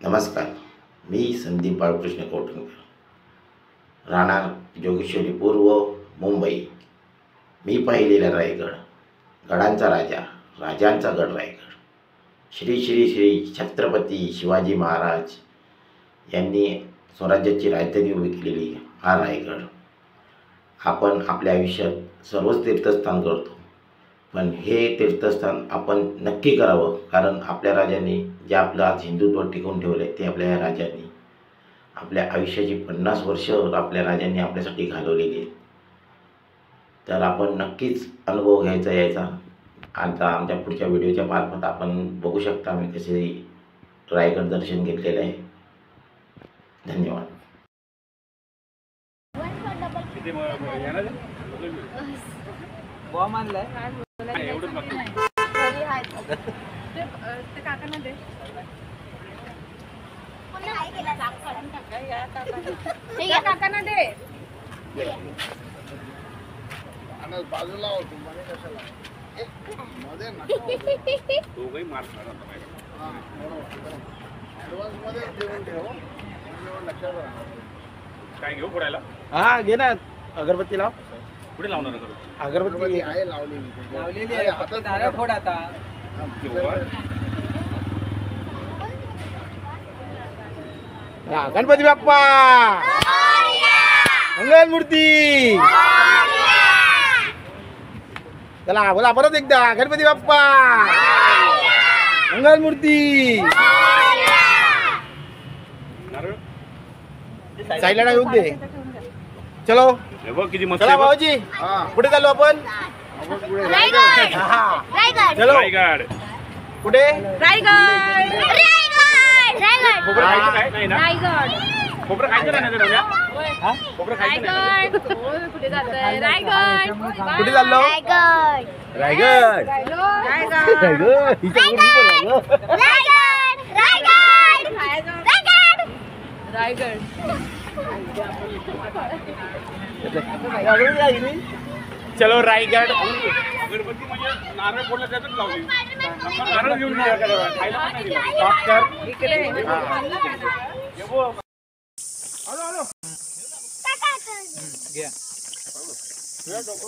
नमस्कार, मी संदीप बाळकृष्ण कोटणकर, राहणार जोगेश्वरी पूर्व, मुंबई। मी पाहिलेला रायगड, गडांचा राजा, राजांचा गड रायगड। श्री श्री श्री छत्रपती शिवाजी महाराज यांनी स्वराज्याची राजधानी उभी केलेली हा रायगड। आपण आपल्या आयुष्यात सर्वच तीर्थस्थान करतो, पण हे तीर्थस्थान आपण नक्की करावं, कारण आपल्या राजांनी जे आपलं आज हिंदुत्व टिकवून ठेवले ते आपल्या या राजांनी आपल्या आयुष्याची 50 वर्ष आपल्या राजांनी आपल्यासाठी घालवलेली आहेत। तर आपण नक्कीच अनुभव घ्यायचा यायचा। आता आमच्या पुढच्या व्हिडिओच्या मार्फत आपण बघू शकता आम्ही कसे रायगड दर्शन घेतलेलं आहे। धन्यवाद। काकांना दे बाजूला होतो मध्ये कशाला मध्ये ना दोघही मारणार आता ऍडव्हान्स मध्ये देऊन ठेव लक्षात काय घेऊ फोडायला। हा घे ना, अगरबत्ती लाव। कुठे लावणार अगरबत्ती आहे लावलेली आहे हातात फोड आता। गणपती बाप्पा मंगल मूर्ती। चला बोला परत एकदा, गणपती बाप्पा मंगल मूर्ती। साईडला येऊन दे। चलो चला भाऊजी, कुठे चाललो आपण? चलो रायगड कुठे? रायगड खोबरं खायचं नाही ना खोबरं खायचं नाही। कुठे जातोय? रायगड कुठे चाललो? रायगड रायगड चलो रायगड। अगरबत्ती म्हणजे नारळ फोडला त्यातच लावली, नारळ घेऊन खायला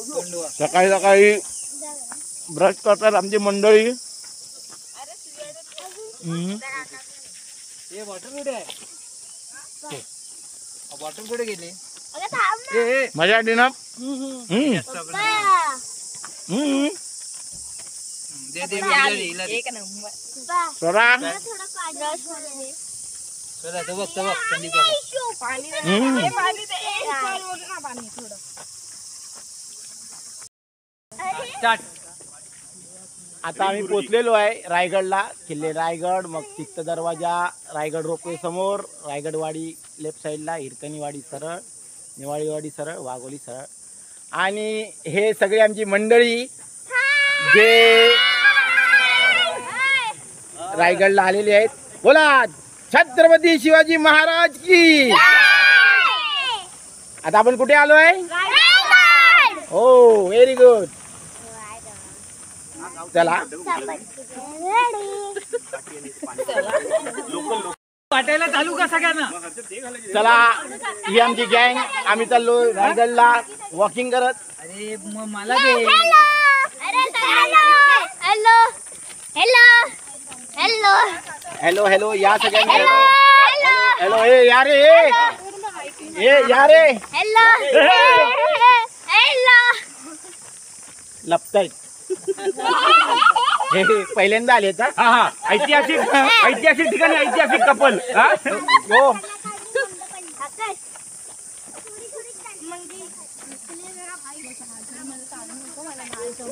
पण नाही सकाळी सकाळी ब्रश करतात आमची मंडळी। बॉटल कुठे गेली? मजा आली ना? सोडा आता आम्ही पोचलेलो आहे रायगडला। किल्ले रायगड, मग चित्त दरवाजा, रायगड रोपवे समोर, रायगडवाडी लेफ्ट साईडला, हिरकणीवाडी सरळ, निवाळीवाडी सरळ, वाघोली सरळ। आणि हे सगळे आमची मंडळी जे रायगडला आलेले आहेत। बोला छत्रपती शिवाजी महाराज की। आता आपण कुठे आलो आहे? हो, व्हेरी गुड। चला वाटायला चालू का सगळ्यांना? चला, ही आमची गँग, आम्ही चाललो रायगडला वॉकिंग करत। अरे मला दे। हॅलो हॅलो या सगळ्यांना हॅलो। ए या रे, ए या रे, लपतायत हे पहिल्यांदा आले का? हा हा, ऐतिहासिक ठिकाणी ऐतिहासिक कपल। हो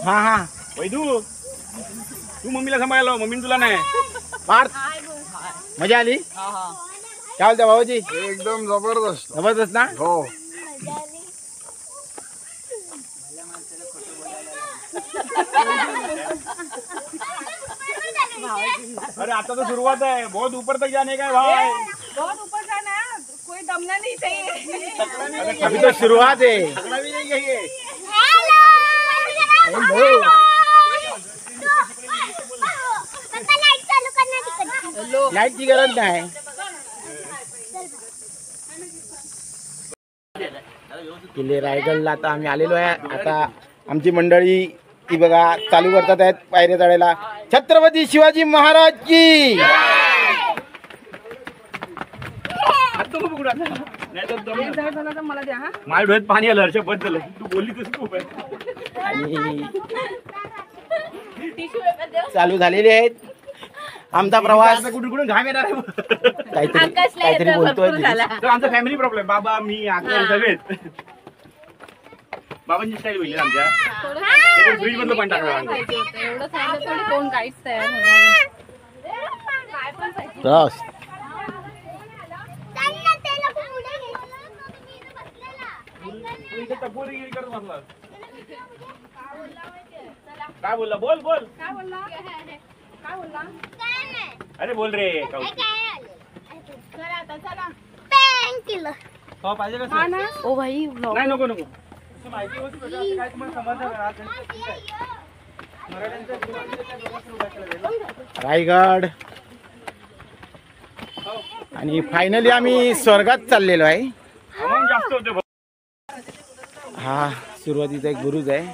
हा हा, वैदू तू मम्मीला सांभाळायला, मम्मीने तुला नाही। पार्थ मजा आली? काय बोलता भाऊजी? एकदम जबरदस्त जबरदस्त ना? हो। अरे आता तो शुरुआत है, बहुत ऊपर तक जाने का है भाई। बहुत ऊपर जाना है, कोई दमना नहीं चाहिए। अभी तो शुरुआत है। लाईटची गरज नाही। किल्ले रायगडला आता आम्ही आलेलो आहे. आता आमची मंडळी ती बघा चालू करतात आहेत पायऱ्या चढायला. छत्रपती शिवाजी महाराज की. मला द्या हा. माझ्या डोळ्यात पाणी आलं हर्षा बद्दल तू बोलली तसं खूप आहे. आणि चालू झालेले आहेत आमचा प्रवास. कुठून कुठून घाम येणार आहे. काहीतरी बोलतोय. तर आमचा फॅमिली प्रॉब्लेम बाबा मी आकाश सगळेच बाबांची स्टाईल होईल आमच्या फ्रीज मधलं पण टाकलं. एवढं सांगितलं तरी कोण काहीच तयार होणार बस. काय बोलला बोल बोल काय बोलला काय बोलला. अरे बोल रे चला आता चला. पाहिजे हा ना. ओ भाई नाही नको नको माहिती होती काय तुम्हाला समजलं. रायगड आणि फायनली आम्ही स्वर्गात चाललेलो आहे. जास्त होते. हा सुरुवातीचा एक बुरुज आहे.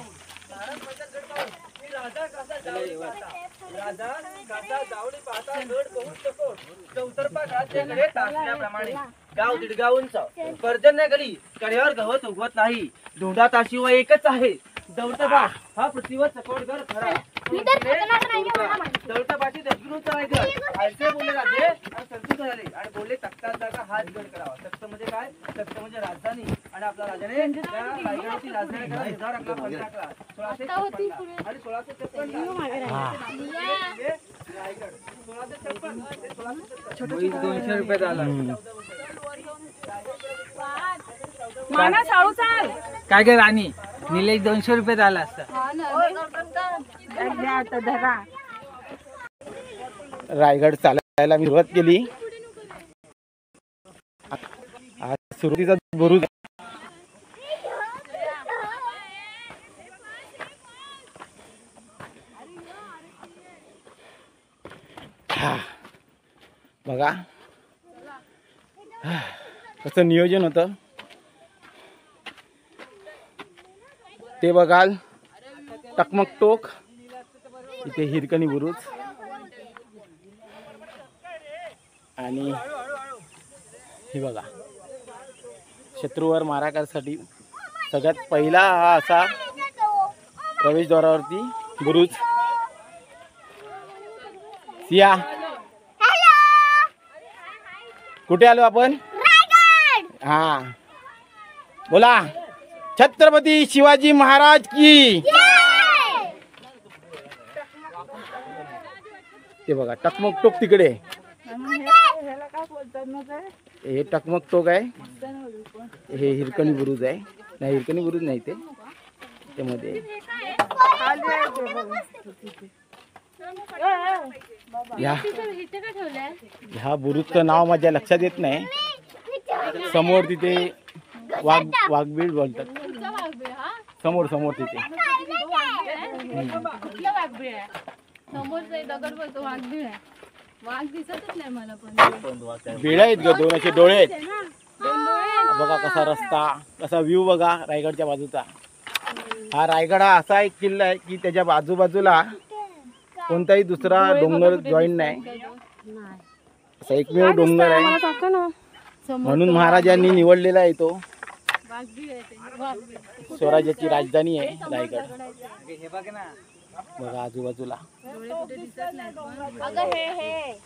गाव दीड गाव उंच कर्जन नाही करी कड्यावर गवत उगवत नाही. धोंडा ताशिवाय एकच आहे दौलता बाग हा पृथ्वीवर चकोडगर खरा. दौलता बाशी दक्षिणूच रायगड आयसे बोलले राजे आणि संतुष झाले आणि बोलले तख्ताचा जागा हाच गड करावा. तख्त म्हणजे काय. तख्त म्हणजे राजधानी आणि आपला राजाने त्या रायगडाची राजधानी करा. 1011 1656 आणि 1656 रायगड 1656 200 रुपये झाला. माना साळू चाल. काय काय राणी निलेश 200 रुपये झाला असता. आता धरा. रायगड चालायला मी सुरुवात केली. आज सुरुवातीचा बुरुज बघा कसं नियोजन होतं ते बघाल. टकमक टोक इथे हिरकणी बुरुज आणि हे बघा शत्रूवर मारा करण्यासाठी सगळ्यात पहिला हा असा प्रवेशद्वारावरती बुरुज. सिया कुठे आलो आपण. हा बोला. छत्रपती शिवाजी महाराज की. ते बघा टकमक टोक तिकडे. हे टकमक टोक आहे. हे हिरकणी बुरुज आहे. नाही हिरकणी बुरुज नाही ते त्यामध्ये. ह्या बुरुजचं नाव माझ्या लक्षात येत नाही. समोर तिथे वाघबीळ बोलतात. समोर समोर तिथे बीळ आहेत ग. 2 असे डोळे आहेत. बघा कसा रस्ता कसा व्ह्यू बघा रायगडच्या बाजूचा. हा रायगड हा असा एक किल्ला आहे की त्याच्या बाजूबाजूला कोणताही दुसरा डोंगर जॉईन नाही. असा एकमेव डोंगर आहे म्हणून महाराजांनी निवडलेला आहे तो. स्वराज्याची राजधानी आहे रायगड. बघा आजूबाजूला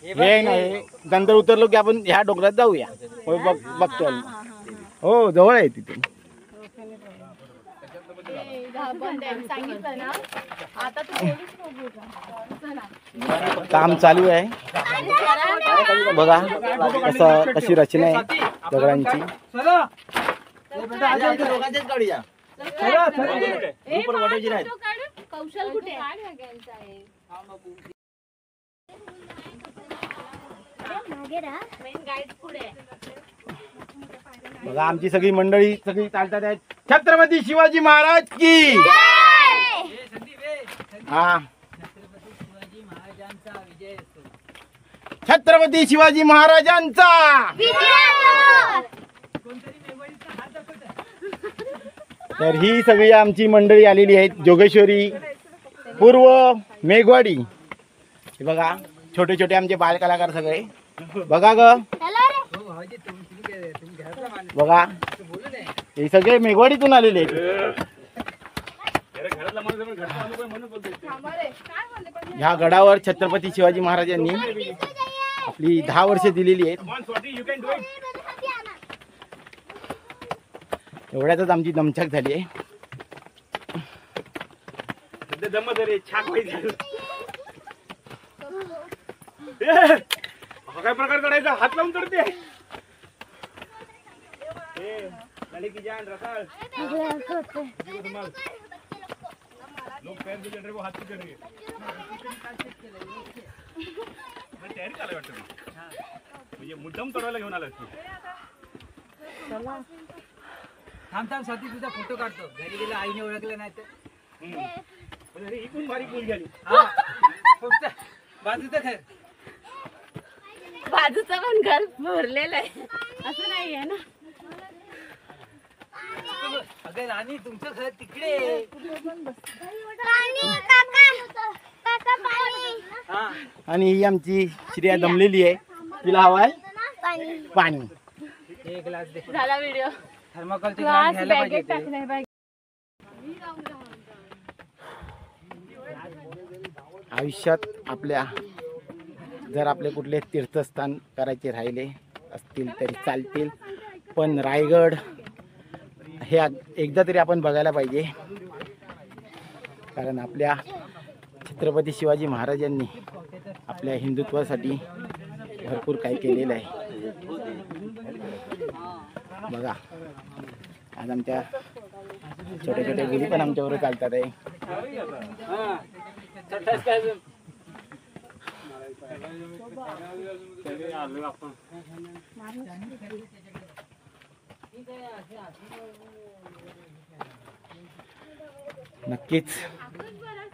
हे नाही. नंतर उतरलो की आपण ह्या डोंगरात जाऊया. बघतो हो जवळ आहे तिथून. काम चालू आहे बघा कसं कशी रचना आहे दगडांची. कौशल कुठे बघा आमची सगळी मंडळी सगळी चालतात आहेत. छत्रपती शिवाजी महाराज की. हा छत्रपती शिवाजी महाराजांचा. तर ही सगळी आमची मंडळी आलेली आहेत. जोगेश्वरी, पूर्व, मेघवाडी. हे बघा छोटे छोटे आमचे बालकलाकार सगळे. बघा ग, बघा हे सगळे मेघवाडीतून आलेले आहेत. घरातला माणूस आहे, पण घरचा अनुभव आहे म्हणून बोलतोय. ह्या गडावर छत्रपती शिवाजी महाराजांनी आपली 10 वर्षे दिलेली आहेत. Come on, Swati, you can do it. एवढ्यातच आमची दमछाक झाली आहे. सध्या जमत रे, छाक माहिती झालं. हा काय प्रकार करायचा? हात लावून करते. लड़की की जान रसाल. लोग पैर भी चल रहे, वो हाथ भी चल रही है. मैं तयारी चालू वाटतं मी. म्हणजे मुद्दाम तोडायला घेऊन आलास तू. थांब थांब स्वाती तुझा फोटो काढतो. घरी गेला आईने ओळखलं नाही तर. अरे ही कोण बारीक मुलगी आली. हा फक्त बाजूचं घर. बाजूचं पण घर भरलेलं आहे असं नाही आहे ना. अगं राणी तुमचं घर तिकडे. हा आणि ही आमची श्रिया दमलेली आहे. तिला हवाय पाणी. एक ग्लास दे. झाला व्हिडिओ. थर्माकोलचे ग्लास घ्यायला बॅगेत पाहिजे ते. टाकलाय बाई. आयुष्यात आपल्या जर आपले कुठले तीर्थस्थान करायचे राहिले असतील तरी चालतील, पण रायगड हे एकदा तरी आपण बघायला पाहिजे. कारण आपल्या छत्रपती शिवाजी महाराजांनी आपल्या हिंदुत्वासाठी भरपूर काही केलेलं आहे. बघा आज आमच्या छोट्या छोट्या मुली पण आमच्याबरोबर चालतात आहे. नक्कीच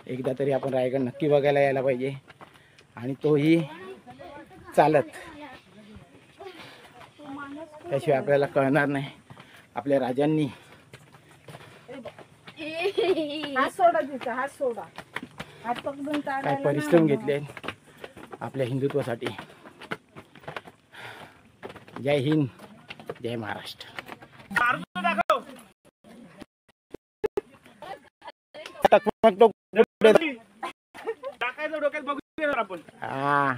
एकदा तरी आपण रायगड नक्की बघायला यायला पाहिजे, आणि तोही चालत. त्याशिवाय आपल्याला कळणार नाही आपल्या राजांनी हात सोडा तिचा, हात सोडा. हात पकडून काय परिश्रम घेतले आपल्या हिंदुत्वासाठी. जय हिंद, जय महाराष्ट्र. टाकायचं डोक्यात बघू देणार आपण. हा,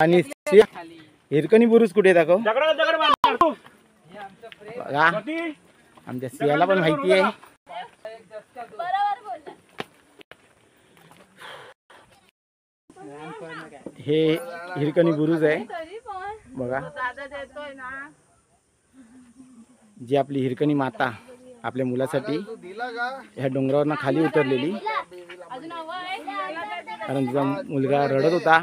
आणि हिरकणी बुरुज कुठे दाखव. दगडाला दगड मारणार तू. बघा स्वाती, आमच्या सियाला पण माहिती आहे. हे हिरकणी बुरुज आहे. बघा दादा देतोय ना. जी आपली हिरकणी माता आपल्या मुलासाठी ह्या डोंगरावरनं खाली उतरलेली, अजून हवं आहे. कारण तिचा मुलगा रडत होता.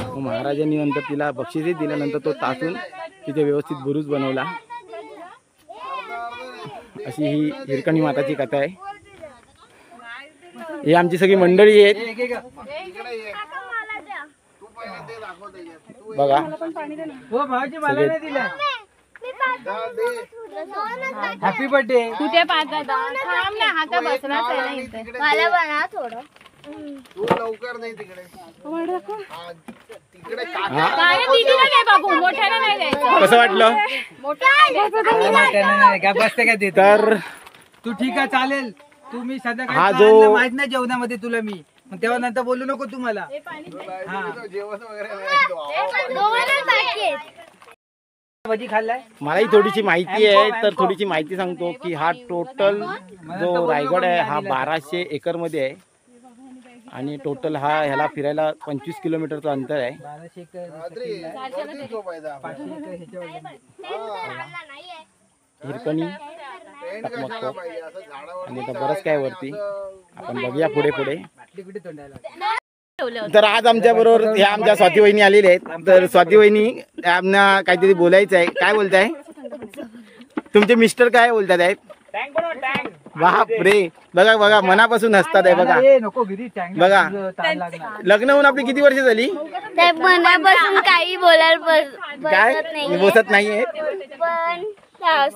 मग महाराजांनी नंतर तिला बक्षीसही दिल्यानंतर तो तासून तिथे व्यवस्थित बुरुज बनवला. अशी ही हिरकणी माताची कथा आहे. ही आमची सगळी मंडळी आहेत. बघा हो भाऊजी मला नाही दिलं. Happy birthday. कुठे पाहता थांब ना. हा का बसणार आहे ना इथे. मला बनवा थोडं. काय दीदीला काय बाबू, मोठ्याला नाही द्यायचं. कसं वाटलं? काय बसते का ते तर तू ठीक आहे चालेल. तुम्ही संध्याकाळी हा काय जो- आणलं माहित नाही जेवणामध्ये तुला मी, मग तेव्हा नंतर बोलू नको तुम्हाला. हा भजी खाल्लाय. मलाही थोडीशी माहिती आहे, तर थोडीशी माहिती सांगतो की हा टोटल जो रायगड आहे हा 1200 एकर मध्ये आहे, आणि टोटल हा ह्याला फिरायला 25 किलोमीटरचं अंतर आहे. 1200 एकर हिरकणी, टकमक, आणि आता बरंच काय वरती आपण बघूया पुढे पुढे. बाटली कुठे तोंडायला. तर आज आमच्या बरोबर ह्या आमच्या स्वाती वहिनी आलेल्या आहेत. तर स्वाती वहिनी आम्हाला काहीतरी बोलायचं आहे. काय बोलताय? तुमचे मिस्टर काय बोलतात आहेत? टँक बनव, टँक. बाप रे, बघा बघा मनापासून हसतात आहे. बघा ए, नको गिरी टँक बघा. ताण लागणार. लग्न होऊन आपली किती वर्ष झाली? ते मनापासून काही बोलायला काय बसत नाही. बसत नाहीये. पण हा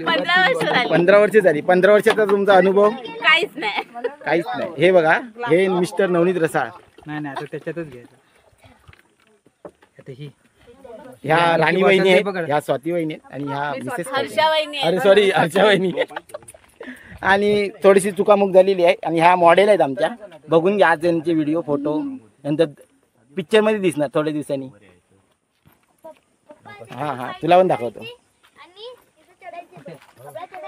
15 वर्ष झाली 15 वर्ष झाली. 15 वर्षाचा तुमचा अनुभव? काहीच नाही. काहीच नाही. हे बघा, हे मिस्टर नवनीत रसाळ. नाही आता त्याच्यातच घ्यायचं. आता ही ह्या राणी वहिनी आहेत, ह्या स्वाती वहिनी आहेत आणि ह्या मिसेस हर्षा वहिनी अरे सॉरी हर्षा वहिनी. आणि थोडीशी चुकामुक झालेली आहे. आणि ह्या मॉडेल आहेत आमच्या. बघून घ्या आज त्यांचे व्हिडिओ फोटो, नंतर पिक्चर मध्ये दिसणार थोड्या दिवसांनी. हा हा तुला पण दाखवतो.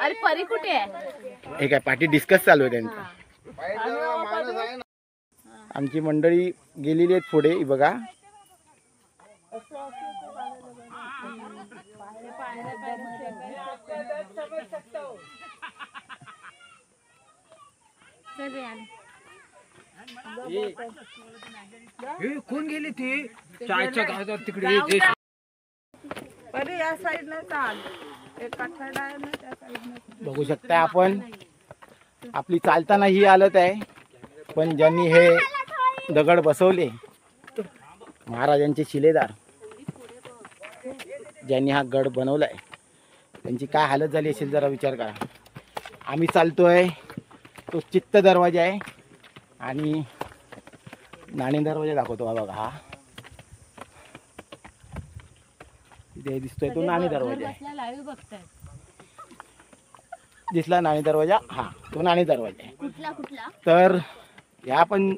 अरे परी कुठे आहे? हे काय पार्टी डिस्कस चालू आहे त्यांचा. आमची मंडळी गेलेली आहेत पुढे. ही बघा कोण गेली ती चायच्या गावात तिकडे. परी या साईडनं चाल. एक कठडा आहे ना त्या साईडनं. बघू शकता आपण. आपली चालताना ही हालत आहे. पण ज्यांनी हे दगड बसवले, महाराजांचे शिलेदार, ज्यांनी हा गड बनवलाय, त्यांची काय हालत झाली असेल जरा विचार करा. आम्ही चालतोय तो चित्त दरवाजा आहे. आणि नाणे दरवाजा दाखवतो हा बघा. हा इथे दिसतोय तो नाणे दरवाजा आहे. दिसला नाणे दरवाजा? हा तो नाणे दरवाजा आहे. तर ह्या पण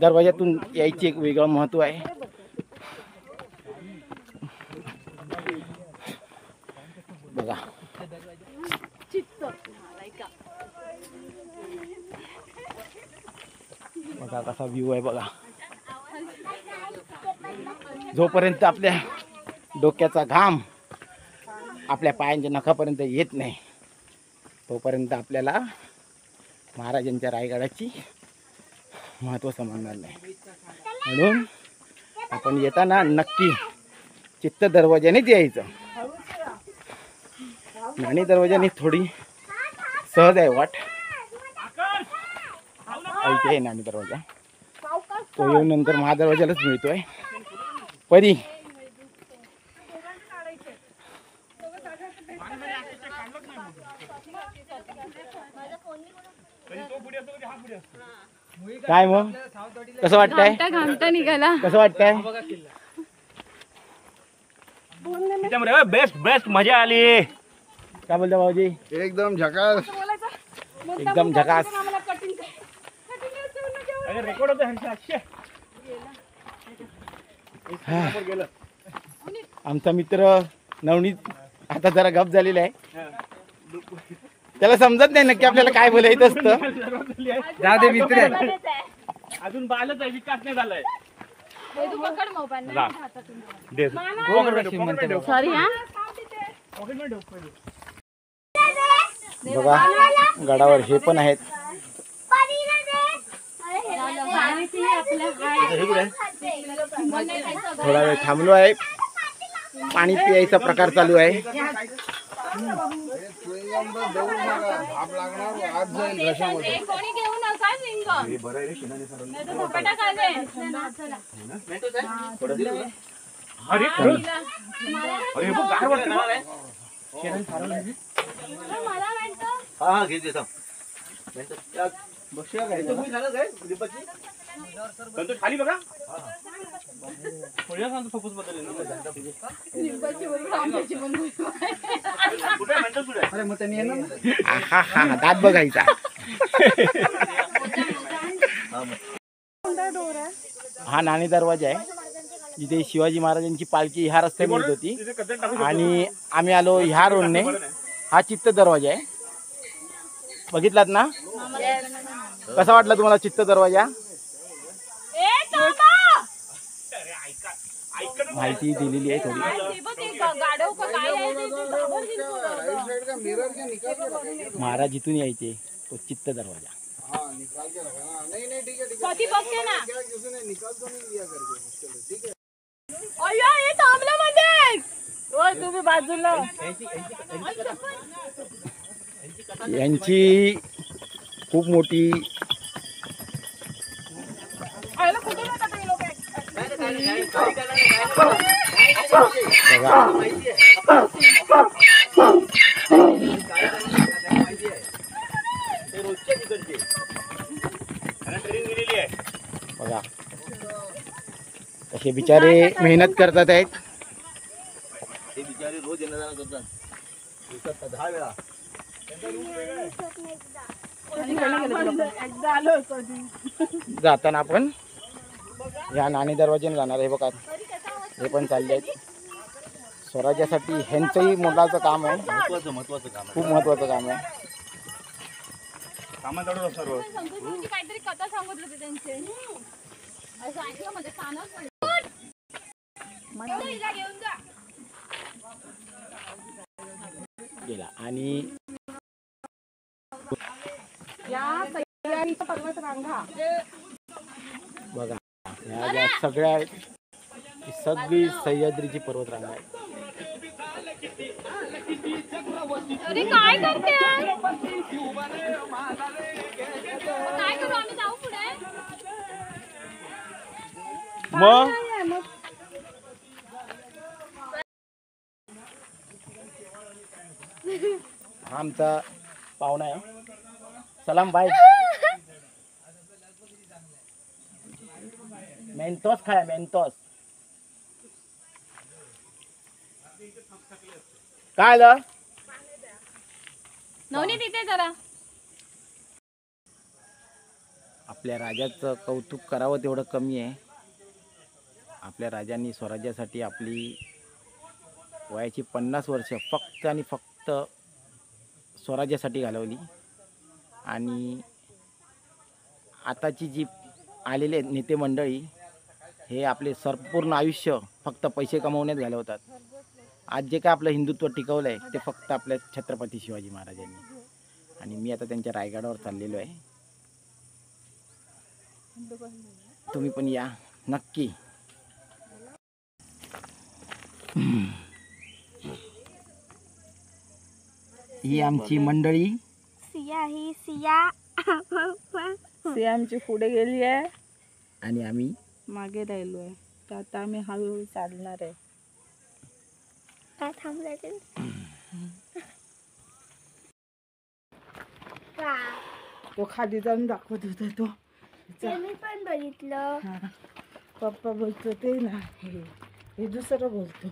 दरवाजातून यायची एक वेगळं महत्व आहे. बघा बघा कसा व्ह्यू आहे बघा. जोपर्यंत आपल्या डोक्याचा घाम आपल्या पायांच्या नखापर्यंत येत नाही, तोपर्यंत आपल्याला महाराजांच्या रायगडाची महत्त्व समजणार नाही. म्हणून आपण येताना नक्की चित्त दरवाजानेच यायचं. नाणी दरवाजाने थोडी सहज आहे वाट. इथे आहे नाणी दरवाजा. तो येऊन नंतर महादरवाजालाच मिळतोय. परी काय मग कसं वाटतंय? घामटा निघाला. कसं वाटतंय? बेस्ट बेस्ट मजा आली. काय बोलता भाऊजी? एकदम झकास. एकदम झकास. रेकॉर्ड होते. आमचा मित्र नवनीत आता जरा गप झालेला आहे. त्याला समजत नाही नक्की आपल्याला काय बोलायचं असतं. जा दे मित्र. अजून बालच आहे, विकास नाही झालाय. सॉरी हा. बघा गडावर हे पण आहेत. थोडा वेळ थांबलो आहे. पाणी पियायचा प्रकार चालू आहे. आप लागणार आज जाईल घशामध्ये. कोणी घेऊ नका रिंग. फटाफट खाले. अरे अरे बघ गार वाटतं मला. मला वाटतं हा घे देतो. खाली बघा. फोकस बदल. अरे मग त्यांनी येणार ना. हा हा दात बघायचा. हा नाणे दरवाजा आहे. जिथे शिवाजी महाराजांची पालखी ह्या रस्त्याने येत होती आणि आम्ही आलो ह्या रोडने. हा चित्त दरवाजा आहे. बघितलात ना? कसा वाटला तुम्हाला चित्त दरवाजा? माहिती दिलेली आहे थोडी. महाराज इथून यायचे तो चित्त दरवाजा. तुम्ही बाजूला. यांची खूप मोठी बघा माहिती आहे ते रोजच्या तिकडचे ट्रेनिंग दिलेली आहे. बघा कसे बिचारे मेहनत करतात आहेत. ते बिचारे रोज येणं जाणं करतात दिवसात 10 वेळा. एकदा आलो कधी. जाताना आपण या नाणे दरवाज्याने जाणार आहे. बघा हे पण चालले आहेत स्वराज्यासाठी. ह्यांचंही मोलाचं काम आहे, महत्वाचं काम खूप महत्वाचं काम आहे. सामान चढवलं सर्व. संतोषी काहीतरी कथा सांगत होते त्यांचे असं ऐकलं म्हणजे कानात घेऊन जा. गेला आणि या सह्याद्रीचा पर्वत रांगा बघा ह्या ज्या सगळ्या आहेत ही सगळी सह्याद्रीची पर्वतरांग आहे. अरे काय करते काय करू आम्ही जाऊ पुढे मग हा आमचा पाहुणा आहे. सलाम बाय. मेंतोस खाया मेंतोस. काय आलं नवनीत इथे जरा. आपल्या राजाचं कौतुक करावं तेवढं कमी आहे. आपल्या राजांनी स्वराज्यासाठी आपली वयाची 50 वर्ष फक्त आणि फक्त स्वराज्यासाठी घालवली. आणि आताची जी आलेले नेते मंडळी हे आपले संपूर्ण आयुष्य फक्त पैसे कमवण्यात घालवतात. आज जे काय आपलं हिंदुत्व टिकवलं आहे ते फक्त आपल्या छत्रपती शिवाजी महाराजांनी. आणि मी आता त्यांच्या रायगडावर चाललेलो आहे. तुम्ही पण या नक्की. ही आमची मंडळी. सिया ही सिया सियामची पुढे गेली आहे आणि आम्ही मागे राहिलो आहे. तर आता आम्ही हळूहळू चालणार आहे. काय थांबलाय तो खाली जाऊन दाखवत होता तो. मी पण बघितलं. हा. पप्पा बोलतो ते ना हे दुसरं बोलतो.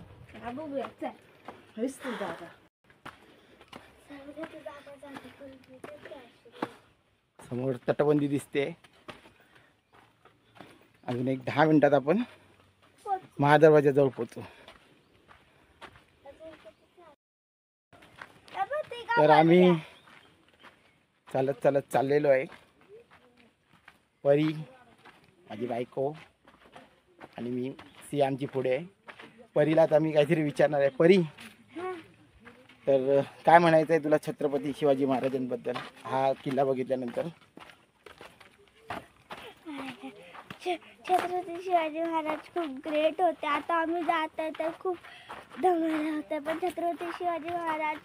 हेच तू दादा. समोर तटबंदी दिसते. अजून एक 10 मिनिटात आपण महादरवाजाजवळ पोहोचू. तर आम्ही चालत चालत चाललेलो आहे. परी माझी बायको आणि मी सियामची पुढे आहे. परीला आता मी काहीतरी विचारणार आहे. परी तर काय म्हणायचं आहे तुला छत्रपती शिवाजी महाराजांबद्दल हा किल्ला बघितल्यानंतर? छत्रपती शिवाजी महाराज खूप ग्रेट होते. आता आम्ही जात आहे तर खूप दमले होते पण छत्रपती शिवाजी महाराज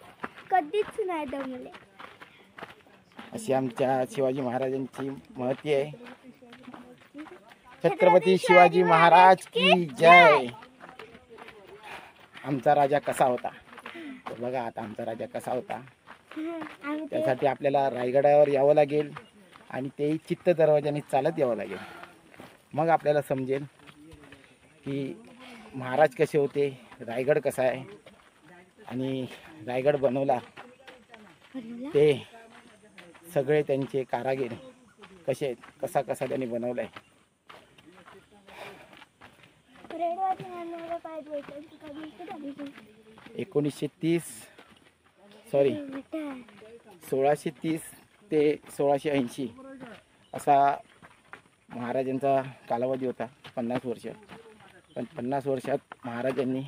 कधीच नाही दमले. अशी आमच्या शिवाजी महाराजांची महती आहे. छत्रपती शिवाजी महाराज की जय. आमचा राजा कसा होता तर बघा आता आमचा राजा कसा होता. त्यासाठी आपल्याला रायगडावर यावं लागेल आणि तेही चित्त दरवाजाने चालत यावं लागेल. मग आपल्याला समजेल की महाराज कसे होते, रायगड कसा आहे आणि रायगड बनवला ते सगळे त्यांचे कारागीर कसे आहेत, कसा कसा त्यांनी बनवला आहे. 1630 ते 1680 असा महाराजांचा कालावधी होता. 50 वर्ष. पण 50 वर्षात महाराजांनी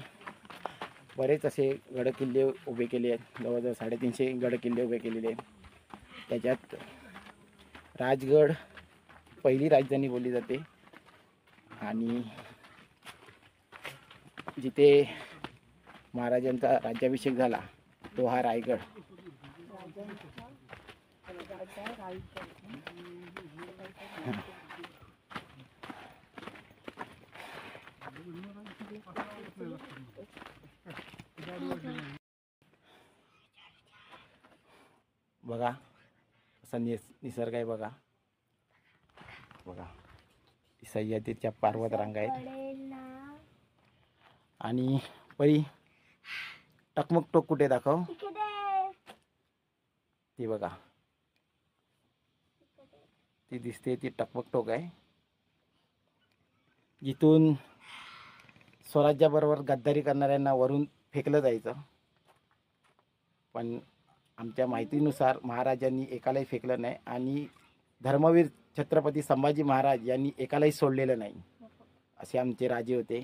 बरेच असे गडकिल्ले उभे केले आहेत. जवळजवळ 350 गडकिल्ले उभे केलेले आहेत. त्याच्यात राजगड पहिली राजधानी बोलली जाते आणि जिथे महाराजांचा राज्याभिषेक झाला तो हा रायगड. बघा असा निसर्ग आहे बघा. बघा सह्याद्रीच्या पर्वत रांगा आहेत. आणि परी टकमक टोक कुठे दाखव. ती बघा ती दिसते ती टकमक टोक आहे. जिथून स्वराज्याबरोबर गद्दारी करणाऱ्यांना वरून फेकलं जायचं. पण आमच्या माहितीनुसार महाराजांनी एकालाही फेकलं नाही आणि धर्मवीर छत्रपती संभाजी महाराज यांनी एकालाही सोडलेलं नाही असे आमचे राजे होते.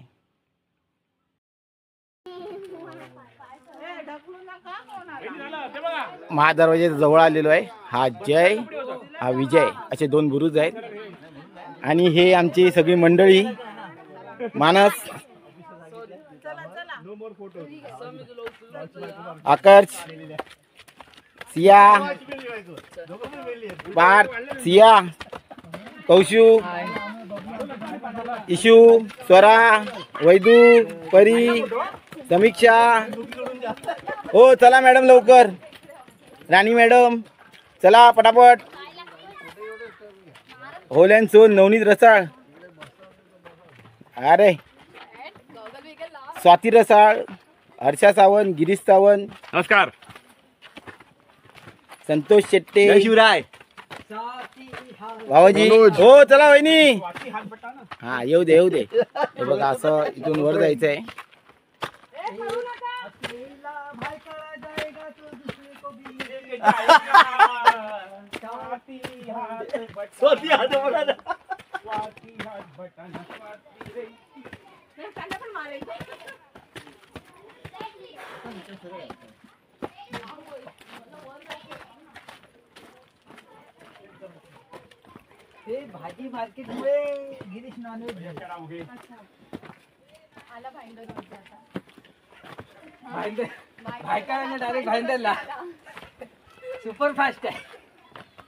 महादरवाजा जवळ आलेलो आहे. हा जय हा विजय असे 2 बुरुज आहेत. आणि हे आमची सगळी मंडळी मानस आकर्ष सिया पार्थ सिया कौशू इशू स्वरा वैदू परी समीक्षा. हो चला मॅडम लवकर. राणी मॅडम चला पटापट. होल्यान सोन नवनीत रसाळ. अरे स्वाती रसाळ हर्षा सावंत गिरीश सावंत नमस्कार. संतोष शेट्टे शिवराय भावाजी. हो चला वहिनी. हा येऊ दे येऊ दे. हे बघा असं इथून वर जायचं आहे. भाजी मार्केट मुळे गिरीश नॉनव्हेज भाईकाला डायरेक्ट भाईंदरला सुपर फास्ट आहे.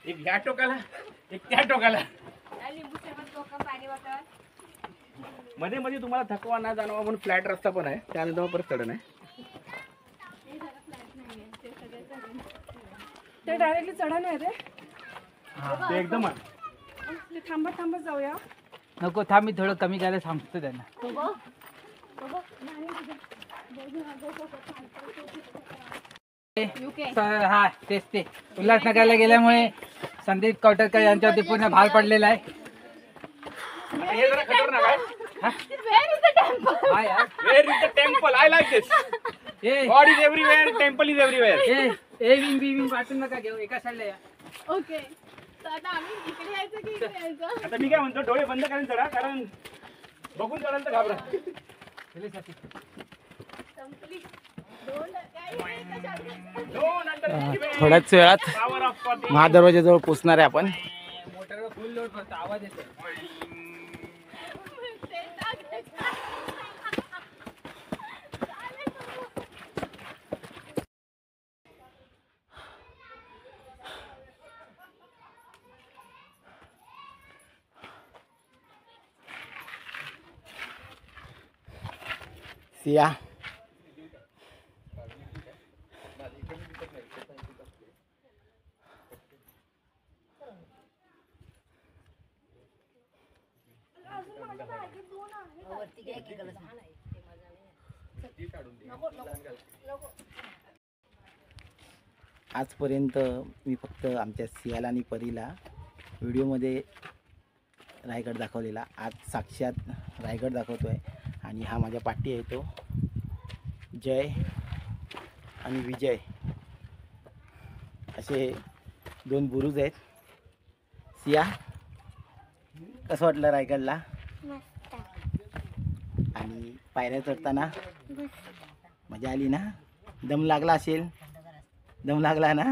एक ह्या टोकाला एक त्या टोकाला. मध्ये मध्ये तुम्हाला थकवा नाही जाणवा म्हणून फ्लॅट रस्ता पण आहे. त्यानंतर परत चढण आहे. ते डायरेक्टली चढण आहे रे. ते एकदम आहे. थांबत थांबत जाऊया. नको थांब मी थोडं कमी करायला सांगतो त्यांना. हा तेच ते उल्हासनगरला गेल्यामुळे संदीप कवटरकर यांच्यावरती पूर्ण भार पडलेला आहे. हे जरा खतरनाक आहे. हा यार. Where is the temple? I like this. ए God is everywhere, temple is everywhere. A wing B wing वाटून नका घेऊ एका साईडला या. ओके तर आता आम्ही इकडे यायचं की इकडे यायचं. आता मी काय म्हणतो डोळे बंद करून चढा कारण बघून चढाल तर घाबरा. थोड्याच वेळात महादरवाजाजवळ पोचणार आहे आपण. मोटरवर फुल लोड फक्त आवाज येतो. सिया आजपर्यंत मी फक्त आमच्या सियाला आणि परीला व्हिडिओमध्ये रायगड दाखवलेला. आज साक्षात रायगड दाखवतो आहे. आणि हा माझ्या पाठी आहे तो जय आणि विजय असे 2 बुरुज आहेत. सिया कसं वाटलं रायगडला. आणि पायऱ्या चढताना मजा आली ना. दम लागला असेल. दम लागला ना.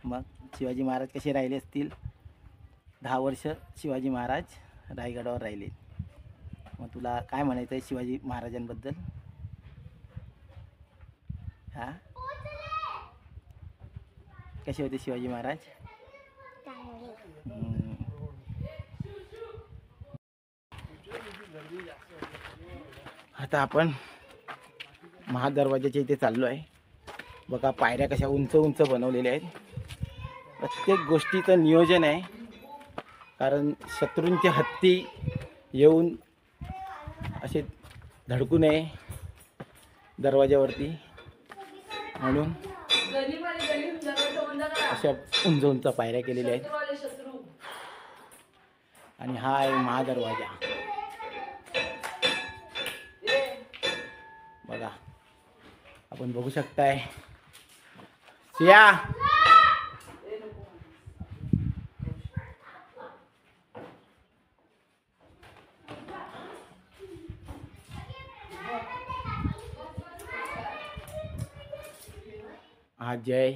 मग शिवाजी महाराज कसे राहिले असतील. 10 वर्ष शिवाजी महाराज रायगडावर राहिले. मग तुला काय म्हणायचं आहे शिवाजी महाराजांबद्दल. हा कसे होते शिवाजी महाराज. आता आपण महादरवाजाच्या इथे चाललो आहे. बघा पायऱ्या कशा उंच उंच बनवलेल्या आहेत. प्रत्येक गोष्टीचं नियोजन आहे, कारण शत्रूंचे हत्ती येऊन असे धडकू नये दरवाजावरती, म्हणून अशा उंच उंच पायऱ्या केलेल्या आहेत. आणि हा आहे महादरवाजा. बघा आपण बघू शकताय. सिया हा जय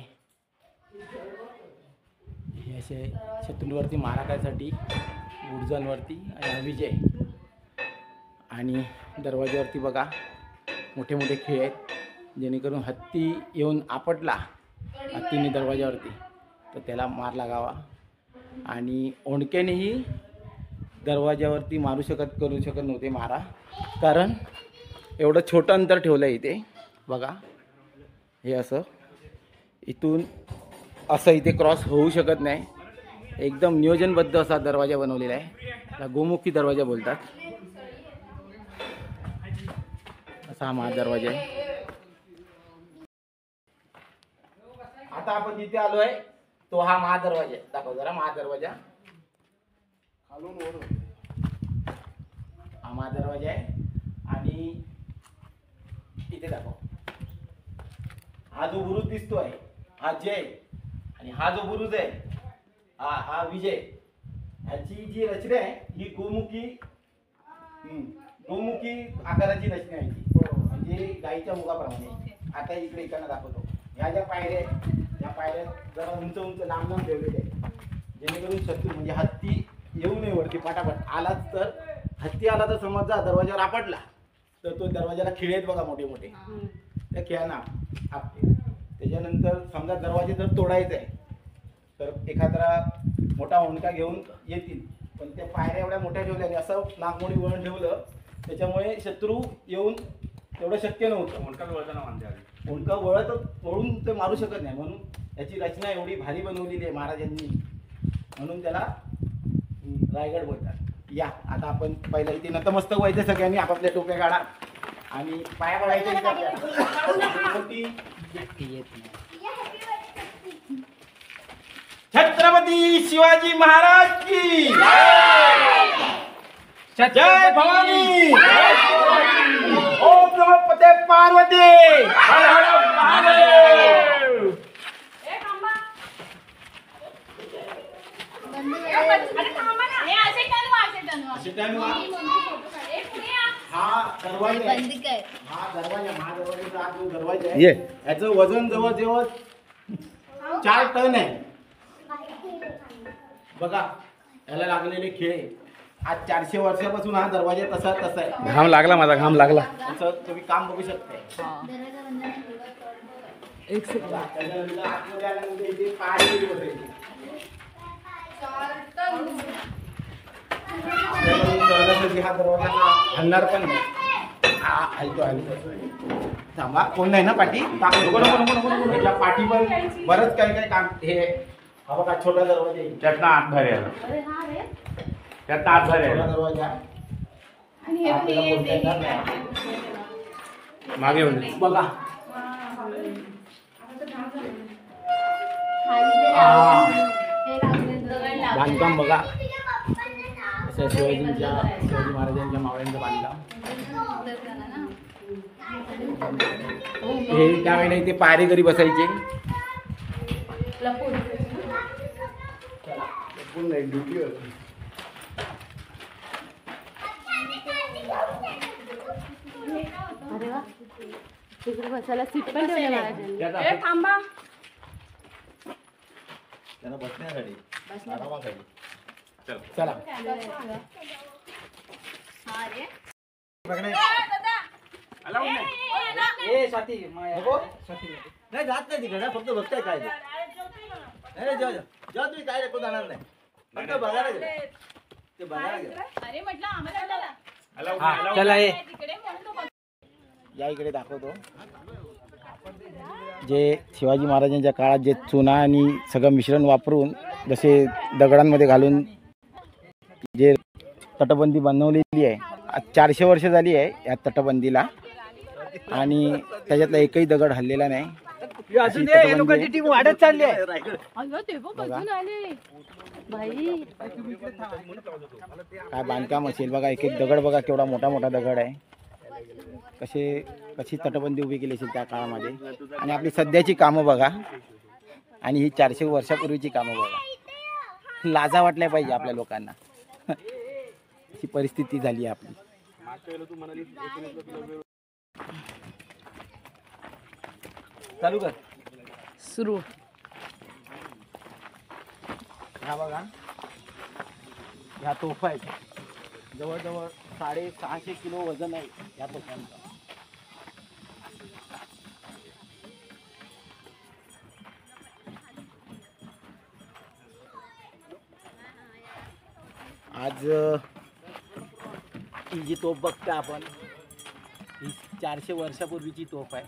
हे असे शत्रूंवरती मारा करण्यासाठी गुर्जांवरती, आणि हा विजय. आणि दरवाज्यावरती बघा मोठे मोठे खेळ आहेत, जेणेकरून हत्ती येऊन आपटला हत्तीने दरवाज्यावरती तर त्याला मार लागावा. आणि ओंडक्यानेही दरवाज्यावरती करू शकत नव्हते मारा, कारण एवढं छोटं अंतर ठेवलं आहे इथे. बघा हे असं इथून असं इथे क्रॉस होऊ शकत नाही. एकदम नियोजनबद्ध असा दरवाजा बनवलेला आहे. त्याला गोमुखी दरवाजा बोलतात. असा हा महादरवाजा आहे. आता आपण जिथे आलो आहे तो हा महादरवाजा आहे. दाखव जरा महादरवाजा. हा महादरवाजा आहे. आणि इथे दाखव, हा जो बुरुज दिसतोय हा जय, आणि हा जो बुरुज आहे हा विजय. ह्याची जी रचना आहे ही गोमुखी आकाराची रचना आहे, म्हणजे गाईच्या मुखाप्रमाणे. आता इकडे इकडनं दाखवतो. ह्या ज्या पायऱ्या आहेत या पायऱ्या जरा उंच उंच लांब लांब ठेवलेल्या आहेत, जेणेकरून शत्रू म्हणजे हत्ती येऊ नये वरती पटापट. आलाच तर हत्ती आला तर समजा दरवाजावर आपटला तर तो दरवाजाला खिळे आहेत बघा मोठे मोठे, त्या खिळ्यांना आपटे. त्याच्यानंतर समजा दरवाजे जर तोडायचे आहे तर एखादा मोठा ओंडका घेऊन येतील, पण त्या पायऱ्या एवढ्या मोठ्या ठेवल्याने असं नागमोडी वळण ठेवलं त्याच्यामुळे शत्रू येऊन तेवढं शक्य नव्हतं. ओंडका वळून ते मारू शकत नाही, म्हणून याची रचना एवढी भारी बनवलेली आहे महाराजांनी, म्हणून त्याला रायगड बोलतात. या आता आपण पहिला इथे नतमस्तक व्हायचं, सगळ्यांनी आपापल्या टोप्या काढा आणि पाया पडायचे. छत्रपती शिवाजी महाराज की जय भवानी. ओम नमो पते पार्वती. हर हर महादेव. हा दरवाजा महादरवाजाचा जो दरवाजा आहे याचं वजन जवळजवळ 4 टन आहे. बघा याला लागलेले खेळ. आज 400 वर्षापासून हा दरवाजा तसा आहे. घाम लागला, माझा घाम लागला. असं तुम्ही काम बघू शकताय. एक सेकंद. आतमध्ये आल्यानंतर इथे पायरी बसायची. हा दरवाजा हलणार पण नाही. थांबा, कोण नाही ना पाठी. त्याच्या पाठी पण बरंच काही काम. हे हा बघा छोटा दरवाजा आहे. त्यातनं आत बाहेर आला. त्यातनं आत बाहेर आला. दरवाजा मागे येऊन बघा. बांधकाम बघा. शिवाजी महाराजांच्या मावळ्यांचं बांधकाम. हे त्यावेळेला इथे पायरेकरी बसायचे. अरे वा, तिकडे बसायला सीट पण ठेवले महाराजांनी. थांबा, त्यांना बसण्यासाठी आरामासाठी. चला ए स्वाती नाही जात नाही तिकडे, फक्त बघताय काय ते. नाही जेव्हा जेव्हा तुम्ही काय कोण जाणार नाही, फक्त बघायला गेलं ते बघायला गेलं. अरे म्हटलं आम्हाला चला या इकडे दाखवतो. जे शिवाजी महाराजांच्या काळात जे चुना आणि सगळं मिश्रण वापरून जसे दगडांमध्ये घालून जे तटबंदी बनवलेली आहे, आज 400 वर्ष झाली आहे या तटबंदीला आणि त्याच्यातला एकही दगड हल्लेला नाही. अजून हे लोकांची टीम वाढत चालली आहे. अगं ते बघ अजून आले बाई. काय बांधकाम असेल बघा. एक एक दगड बघा केवढा मोठा मोठा दगड आहे. कशी तटबंदी उभी केली असेल त्या काळामध्ये. आणि आपली सध्याची कामं बघा आणि ही 400 वर्षापूर्वीची कामं बघा. लाजा वाटल्या पाहिजे आपल्या लोकांना. अशी परिस्थिती झाली आहे आपली. चालू कर. सुरू. हा बघा ह्या तोफा आहेत. जवळजवळ 650 किलो वजन आहे या तोफांचं. आज ही जी तोफ बघता आपण ही 400 वर्षापूर्वीची तोफ आहे.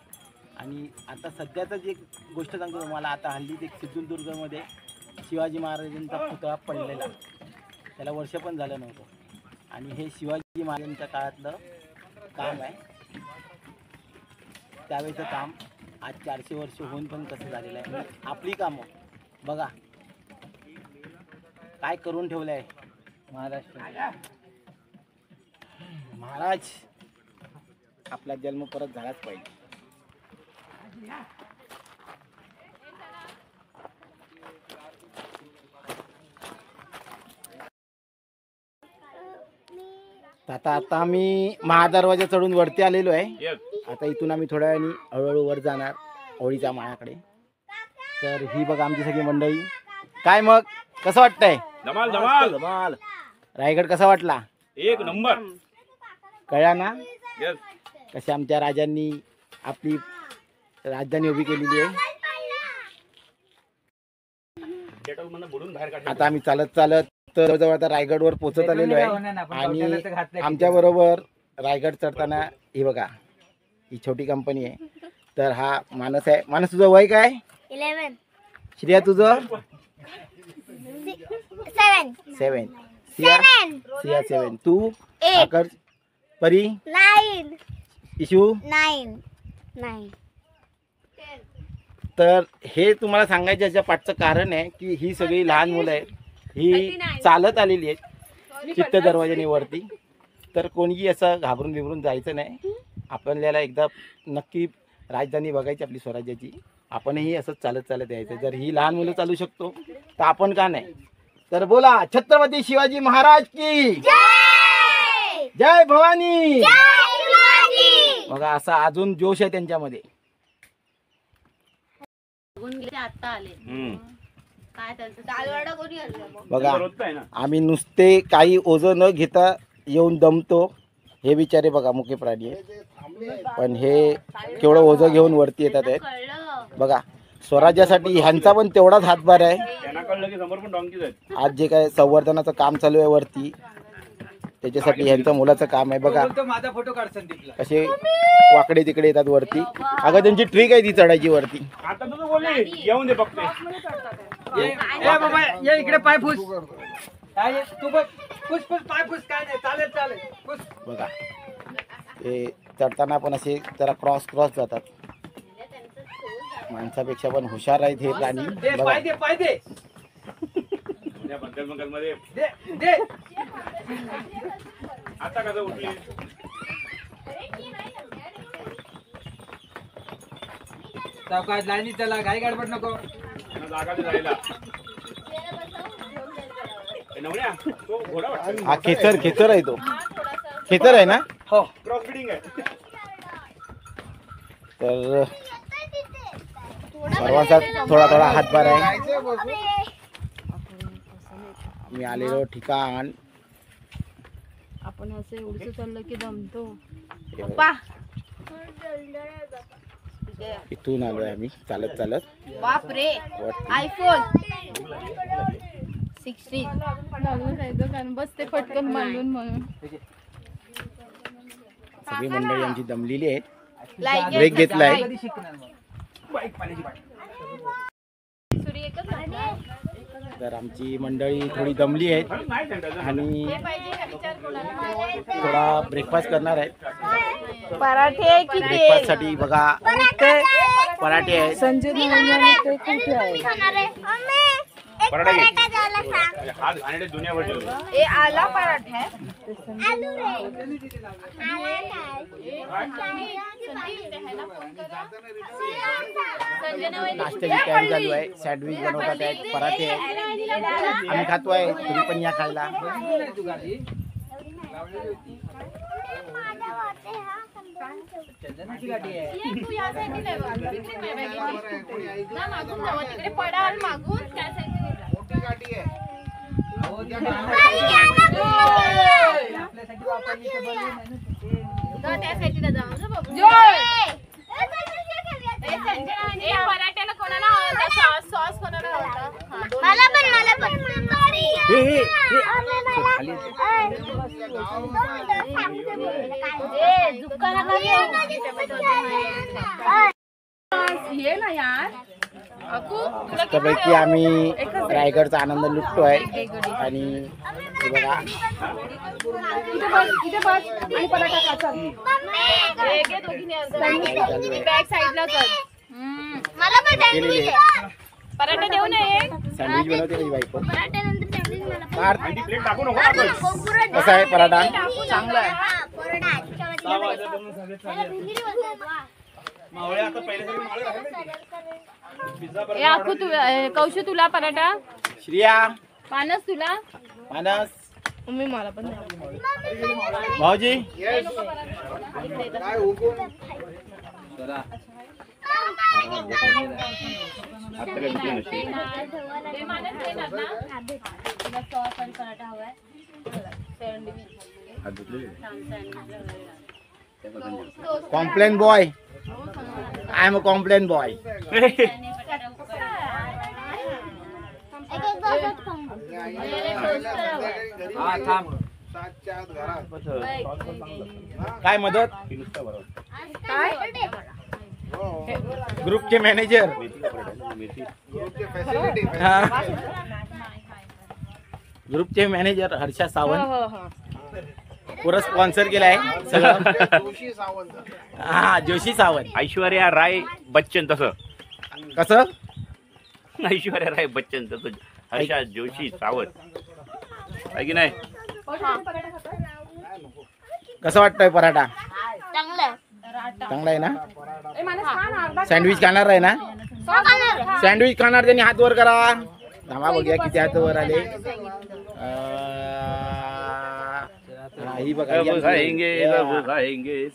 आणि आता सध्याचं जे गोष्ट सांगतो तुम्हाला, आता हल्लीच एक सिंधुदुर्गमध्ये शिवाजी महाराजांचा पुतळा पडलेला, त्याला वर्ष पण झालं नव्हतं. आणि हे शिवाजी महाराजांच्या काळातलं काम आहे. त्यावेळेचं काम आज 400 वर्ष होऊन पण कसं झालेलं आहे. आपली कामं बघा काय करून ठेवलं आहे महाराष्ट्र. महाराज आपला जन्म परत झालाच पाहिजे. आता आम्ही महादरवाजा चढून वरती आलेलो आहे. आता इथून आम्ही थोड्या वेळाने हळूहळू वर जाणार होळीच्या माळाकडे. तर ही बघा आमची सगळी मंडळी. काय मग कसं वाटतंय? धमाल धमाल धमाल. रायगड कसा वाटला? एक नंबर. कळला ना यस. कशी आमच्या राजांनी आपली राजधानी उभी केलेली आहे. आता आम्ही चालत चालत जवळजवळ आता रायगडवर पोहोचत आलेलो आहे. आणि आमच्या बरोबर रायगड चढताना ही बघा ही छोटी कंपनी आहे. तर हा मानस आहे. मानस तुझं वय काय? 11 श्रिया तुझं 7 सिया 7. तू 8 परी 9 इशू 9. तर हे तुम्हाला सांगायचं याच्या पाठचं कारण आहे की ही सगळी लहान मुलं आहेत. ही चालत आलेली आहेत चित्त दरवाजाने वरती. तर कोणीही असं घाबरून बिबरून जायचं नाही. आपल्याला एकदा नक्की राजधानी बघायची आपली स्वराज्याची. आपणही असंच चालत चालत यायचं. जर ही लहान मुलं चालू शकतो तर आपण का नाही. तर बोला छत्रपती शिवाजी महाराज की जय भवानी. बघा असा अजून जोश आहे त्यांच्यामध्ये. आता आले काय बघा आम्ही नुसते काही ओझं न घेता येऊन दमतो. हे बिचारे बघा मुके प्राणी आहेत. पण हे केवढं ओझं घेऊन वरती येतात आहेत. बघा स्वराज्यासाठी ह्यांचा पण तेवढाच हातभार आहे. आज जे काय संवर्धनाचं काम चालू आहे वरती त्याच्यासाठी ह्यांचं मुलाचं काम आहे. बघा माझा फोटो काढ संदीपला. कसे वाकडे तिकडे येतात वरती. अगं त्यांची ट्रिक आहे ती चढायची वरती. आता तुझं बोलले येऊन दे बघते. ये बाबा ये इकडे पाय फुस. तू बघ फुस पाय फुस. काय नाही चालेल फुस. बघा ते चढताना पण असे जरा क्रॉस जातात. माणसापेक्षा पण हुशार आहेत हे प्राणी. बघा पाय दे मध्ये दे. आता कसं उठली? सावकाश लाईनी चला. घाई गडबड नको. जागा जायला नवण्या तो घोडा वाटतो. हा खेचर आहे. तो खेचर आहे ना. हो क्रॉस ब्रीडिंग आहे. तर सर्वांचा थोडा हातभार आहे. मी आलेलो ठिकाण आपण असं एवढं चाललं की दमतो. इथून आलोय आम्ही चालत. बापरे आयफोन 16 मागून जायचं कारण बस ते पटकन मांडून म्हणून. सगळी मंडळी आमची दमलेली आहेत. लाईक ब्रेक घेतलाय. तर आमची मंडळी थोडी दमली आहेत आणि थोडा ब्रेकफास्ट करणार आहेत. पराठे की ब्रेकफास्ट साठी बघा पराठे आहेत. संजय नावाने ते कुठे आहे? पराठा घे. आज आणि दुनिया भर ए आला पराठा आहे. नाश्त्याची तयारी चालू आहे. सँडविच बनवतात आहेत, पराठे आहेत. आम्ही खातो आहे, तुम्ही पण या खायला. चंदनाची गाठी आहे. मोठी गाठी आहे. हो, त्या आपल्यासाठी वापरली तर बरी पराठ्याला कोणाला सॉस कोणाला मला पण ये ना यार मस्तपैकी आम्ही रायगडचा आनंद लुटतोय आणि हे बघा इथे बस आणि पराठा खा चल. बॅक साईडला कर. मला पण केलेली आहे. पराठा देऊ नये. सँडविच बनवते माझी बायको. पराठ्यानंतर सँडविच मला पण फार प्लेट टाकू नको आपण. कसा आहे पराठा? चांगला आहे. मावळे आता पहिल्यासारखे मावळे राहिले नाही. पिझ्झा ए आखू तू कौशू तुला पराठा. श्रिया, मानस तुला. मानस, मम्मी मला पण भाऊजी काय हुकूम? जरा complain boy. I am a complain boy. हा थांब. 7च्या आत घरात. काय मदत? हो. ग्रुपचे मॅनेजर. ग्रुपचे फॅसिलिटी. ग्रुपचे मॅनेजर हर्षा सावंत पुरा स्पॉन्सर केलाय सगळं. जोशी सावंत. हा, जोशी सावंत. ऐश्वर्या राय बच्चन तसं. कसं? ऐश्वर्या राय बच्चन तसं हर्षा जोशी सावंत आहे की नाही. कसं वाटतंय पराठा? चांगलं चांगला आहे ना? सँडविच खाणार आहे ना? सँडविच खाणार त्यांनी हात वर करा. थांबा बघूया किती हात वर आले. ही बघा,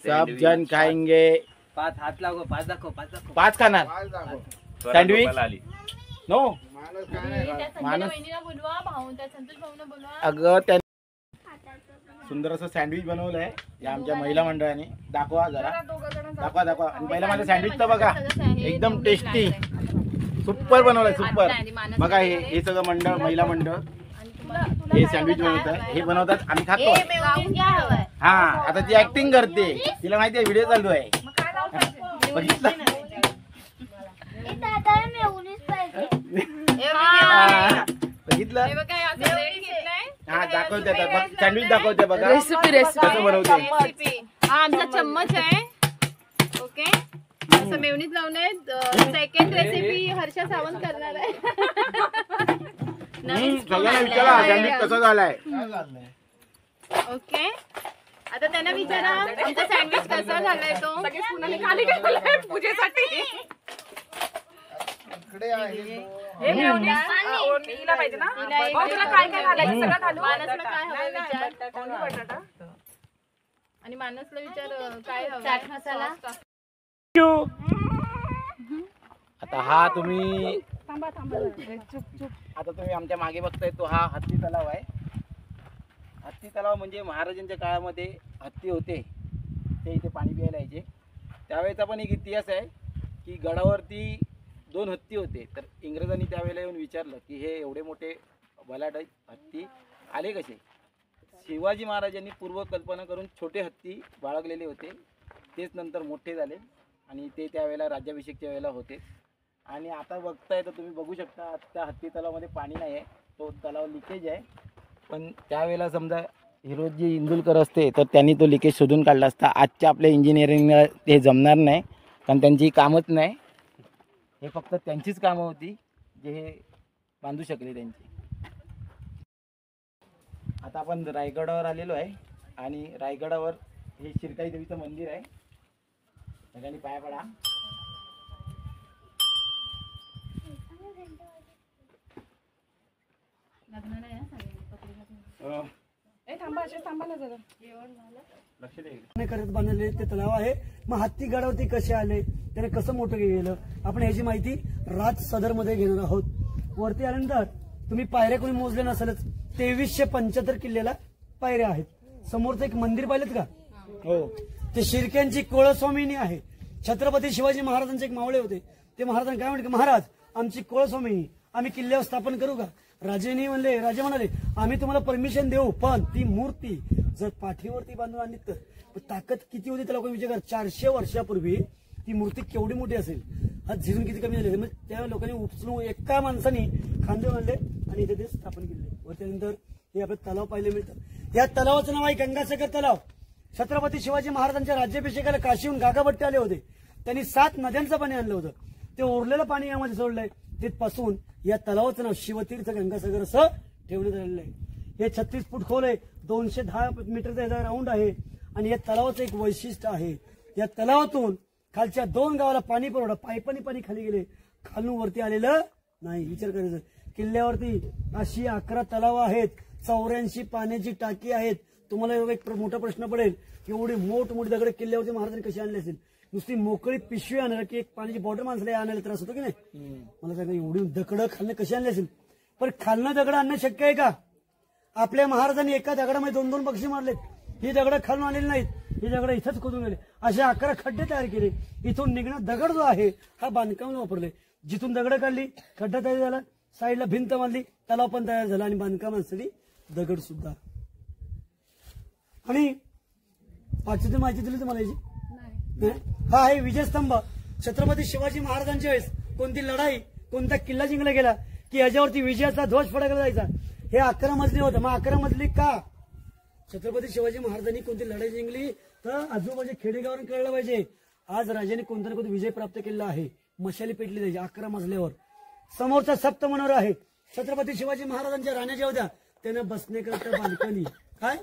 सब जन खाएंगे. 5 हात लागो. 5 दाखव. 5 खाणार सँडविच. नो माणूस काय नाही खात. माणूस बोलवा भाऊ त्या संतोष भाऊना बोलवा. अगं त्यांनी सुंदर असं सँडविच बनवलंय या आमच्या महिला मंडळाने. दाखवा जरा, दाखवा. आणि पहिला माझं सँडविच तर बघा, एकदम टेस्टी, सुपर बनवलंय, सुपर. बघा हे सगळं मंडळ, महिला मंडळ हे सँडविच बनवतात. हे बनवतात, आम्ही खातो. हा, आता ती ऍक्टिंग करते, तिला माहिती आहे व्हिडिओ चालू आहे. बघितलं? बघितलं? हा, दाखवते आता. सँडविच दाखवते बघा कसं बनवते. हा आमचा चम्मच आहे. ओके, असं मेवणीच लावलंय. सेकंड रेसिपी हर्षा सावंत करणार आहे. सगळ्यांना विचारा सँडविच कसं झालाय. ओके, आता त्यांना विचारा आमचा सँडविच कसा झालाय तो. पूजेसाठी इकडे आहे. आणि मानसला विचार काय हवं. चाट मसाला. आता हा तुम्ही आता तुम्ही आमच्या मागे बघताय तो हा हत्ती तलाव आहे. हत्ती तलाव म्हणजे महाराजांच्या काळामध्ये हत्ती होते, ते इथे पाणी प्यायला यायचे. त्यावेळेचा पण एक इतिहास आहे की गडावरती 2 हत्ती होते. तर इंग्रजांनी त्यावेळेला येऊन विचारलं की हे एवढे मोठे बलाढ्य हत्ती आले कसे. शिवाजी महाराजांनी पूर्वकल्पना करून छोटे हत्ती बाळगलेले होते, तेच नंतर मोठे झाले आणि ते त्यावेळेला राज्याभिषेकच्या वेळेला होते. आणि आता बघताय तर तुम्ही बघू शकता त्या हत्ती तलावामध्ये पाणी नाही आहे, तो तलाव लिकेज आहे. पण त्यावेळेला समजा हिरोजी इंदुलकर असते तर त्यांनी तो लिकेज शोधून काढला असता. आजच्या आपल्या इंजिनिअरिंगला ते जमणार नाही, कारण त्यांची कामच नाही. हे फक्त त्यांचीच कामं होती जे हे बांधू शकले त्यांची. आता आपण रायगडावर आलेलो आहे आणि रायगडावर हे शिरकाई देवीचं मंदिर आहे. सगळ्यांनी पाया पडा. करत बांधलेले ते तलाव आहे. मग हत्ती गडावरती कसे आले, त्याने कसं मोठं गेलं, आपण ह्याची माहिती राज सदर मध्ये घेणार आहोत. वरती आल्यानंतर तुम्ही पायऱ्या कोणी मोजले नसेलच, 2375 किल्ल्याला पायऱ्या आहेत. समोरचं एक मंदिर पाहिलेत का? हो, ते शिर्क्यांची कुळस्वामिनी आहे. छत्रपती शिवाजी महाराजांचे एक मावळे होते. ते महाराजांना काय म्हणते, महाराज आमची कुळस्वामिनी, आम्ही किल्ल्यावर स्थापन करू का? राजे म्हणाले आम्ही तुम्हाला परमिशन देऊ, पण ती मूर्ती जर पाठीवरती बांधून आणली तर ताकद किती होती त्याला कोणी विचार करा. 400 वर्षापूर्वी ती मूर्ती केवढी मोठी असेल, आज झिजून किती कमी झाली. म्हणजे त्या लोकांनी उचलून एका माणसाने खांदेवर आणले आणि इथे ते स्थापन केले. व त्यानंतर हे आपलं तलाव पाहायला मिळतं. या तलावाचं नाव आहे गंगासागर तलाव. छत्रपती शिवाजी महाराजांच्या राज्याभिषेकाला काशीहून गागाभट्टी आले होते. त्यांनी 7 नद्यांचं पाणी आणलं होतं. ते उरलेलं पाणी यामध्ये सोडलंय. तिथपासून या तलावाचं नाव शिवतीर्थ गंगासागर असं ठेवण्यात आलेलं आहे. हे 36 फूट खोल आहे, 210 मीटरचा याचा राऊंड आहे. आणि या तलावाचं एक वैशिष्ट्य आहे, या तलावातून खालच्या 2 गावाला पाणी पुरवठा पायपानी पाणी खाली गेले, खालून वरती आलेलं नाही. विचार करायचं, किल्ल्यावरती अशी 11 तलाव आहेत, 84 पाण्याची टाकी आहेत. तुम्हाला एक मोठा प्रश्न पडेल, एवढी मोठमोठी दगड किल्ल्यावरती महाराजांनी कशी आणली असेल? नुसती मोकळी पिशवी आणणार की एक पाण्याची बॉटल माणसाला आणायला त्रास होतो की नाही? मला सांगा, एवढी दगडं खालनं कशी आणली असेल? पण खालनं दगड आणणं शक्य आहे का? आपल्या महाराजांनी एका दगडामध्ये 2-2 पक्षी मारलेत. ही दगड खालून आलेली नाहीत, ही दगड इथंच खोदून गेले. असे 11 खड्डे तयार केले. इथून निघणं दगड जो आहे हा बांधकाम वापरले. जिथून दगड काढली, खड्डा तयार झाला, साईडला भिंत बांधली, तलाव पण तयार झाला आणि बांधकामासाठी दगड सुद्धा. आणि पाचशे माहिती दिली तुम्हाला याची? हा आहे विजयस्तंभ. छत्रपती शिवाजी महाराजांच्या वेळेस कोणती लढाई, कोणता किल्ला जिंकला गेला की याच्यावरती विजयाचा ध्वज फडकला जायचा. हे 11 मजली होतं. मग 11 मजली का? छत्रपती शिवाजी महाराजांनी कोणती लढाई जिंकली तर आजूबाजूच्या खेडेगावांना कळलं पाहिजे, आज राजाने कोणता ना कोणता विजय प्राप्त केला आहे. मशाली पेटली जायची 11 मजल्यावर. समोरचा सप्त मनोरा आहे. छत्रपती शिवाजी महाराजांच्या राण्या ज्या होत्या त्यांना बसण्याकरता बाल्कनी. काय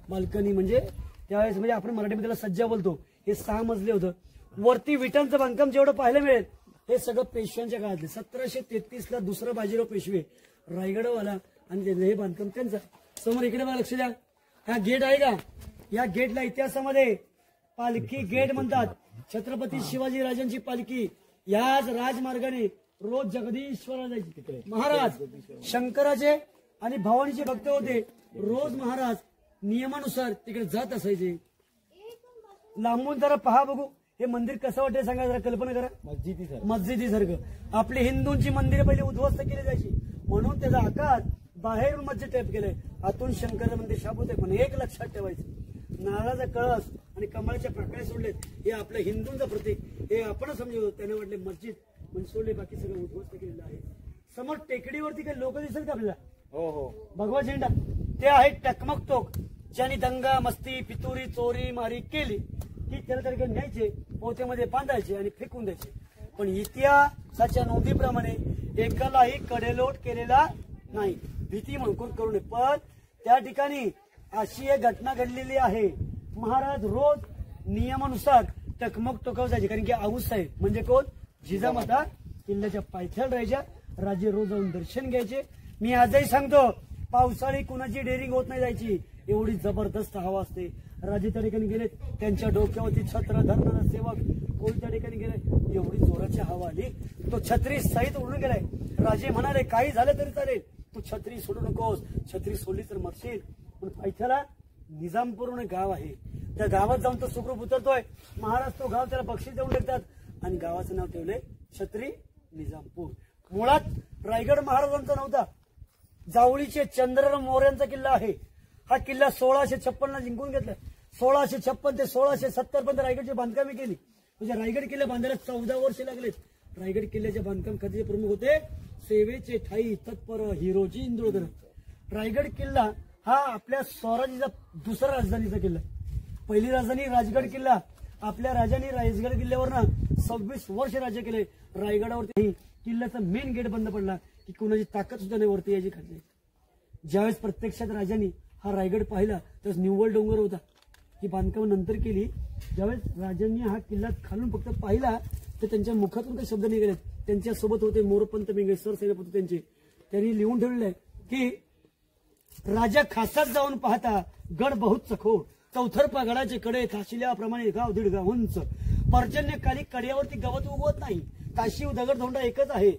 बाल्कनी म्हणजे त्यावेळेस, म्हणजे आपण मराठीमध्ये त्याला सज्जा बोलतो. हे 6 मजले होतं. वरती विटांचं बांधकाम जेवढं पाहायला मिळेल हे सगळं पेशव्यांच्या काळातले. 1733ला दुसरा बाजीराव पेशवे रायगडवाला आणि हे बांधकाम त्यांचं. समोर इकडे बघा, लक्ष द्या, हा गेट आहे का? या गेटला इतिहासामध्ये पालखी गेट म्हणतात. छत्रपती शिवाजी राजांची पालखी याच राजमार्गाने रोज जगदीश्वराला जायची. महाराज शंकराचे आणि भवानीचे भक्त होते. रोज महाराज नियमानुसार तिकडे जात असायचे. लांबून जरा पहा बघू हे मंदिर कसं वाटेल सांगा, जरा कल्पना करा. मस्जिदीसारखं. आपली हिंदूंची मंदिरे पहिले उद्ध्वस्त केली जायची, म्हणून त्याचा आकार बाहेरून मस्जिद टाईप केलंय, आतून शंकराचं मंदिर शाबूत आहे. पण एक लक्षात ठेवायचं, नारळाचा कळस आणि कमळाच्या प्रकारे सोडलेत हे आपलं हिंदूंचं प्रतीक. हे आपण समजतो, त्याने वाटले मस्जिद म्हणजे सोडले, बाकी सगळं उद्ध्वस्त केलेलं आहे. समोर टेकडीवरती काही लोक दिसत का आपल्याला? हो हो, भगवा झेंडा ते आहे टकमक टोक. ज्यांनी दंगा मस्ती पितुरी चोरी मारी केली की त्याला तरीके न्यायचे, पोत्यामध्ये बांधायचे आणि फेकून द्यायचे. पण इतिहासाच्या नोंदीप्रमाणे एकालाही कडेलोट केलेला नाही. भीती म्हणून करू नये. पण त्या ठिकाणी अशी एक घटना घडलेली आहे. महाराज रोज नियमानुसार टकमक टोकावर जायचे, कारण की आऊसाहेब म्हणजे कोण? जिजामाता किल्ल्याच्या पायथ्याला राहायच्या. राजे रोज जाऊन दर्शन घ्यायचे. मी आजही सांगतो, पावसाळी कुणाची डेअरिंग होत नाही जायची, एवढी जबरदस्त हवा असते. राजे त्या ठिकाणी गेले, त्यांच्या डोक्यावरती छत्र धरणारा सेवक कोण त्या ठिकाणी गेले, एवढी जोराची हवा आली, तो छत्री सहित उडून गेलाय. राजे म्हणाले काही झालं तरी चालेल, तू छत्री सोडू नकोस, छत्री सोडली तर मरशील. पण पायथ्याला निजामपूर म्हणून गाव आहे, त्या गावात जाऊन तो सुखरूप उतरतोय. महाराज तो गाव त्याला बक्षीस देऊन टाकतात आणि गावाचं नाव ठेवलंय छत्री निजामपूर. मुळात रायगड महाराजांचा नव्हता, जावळीचे चंद्रराव मोऱ्यांचा किल्ला आहे. हा किल्ला 1656 ला जिंकून घेतला. 1656 ते 1670 पर्यंत रायगडची बांधकामे केली. म्हणजे रायगड किल्ला बांधायला 14 वर्ष लागलेत. रायगड किल्ल्याच्या बांधकाम खात्याचे प्रमुख होते सेवेचे ठाई तत्पर हिरोजी इंद्रोधर. रायगड किल्ला हा आपल्या स्वराज्याचा दुसरा राजधानीचा किल्ला. पहिली राजधानी राजगड किल्ला. आपल्या राजांनी राजगड किल्ल्यावर 26 वर्ष राज्य केले. रायगडावरती किल्ल्याचा मेन गेट बंद पडला की कोणाची ताकद सुद्धा नाही वरती याची खात्री. ज्यावेळेस प्रत्यक्षात राजांनी हा रायगड पाहिला तर निव्वळ डोंगर होता. ही बांधकाम नंतर केली. ज्यावेळेस राजांनी हा किल्ला खालून फक्त पाहिला तर त्यांच्या मुखातून काही शब्द निघालेत. त्यांच्यासोबत होते मोरपंत मिंगे सरसेनापती त्यांचे. त्यांनी लिहून ठेवलेलं आहे की राजा खासात जाऊन पाहता गड बहुत चखो चौथरपा गडाचे कडे थाशिल्याप्रमाणे गाव दीड गाव उंच. पर्जन्यकाली कड्यावरती गवत उगवत नाही. काशी दगडधोंडा एकच आहे.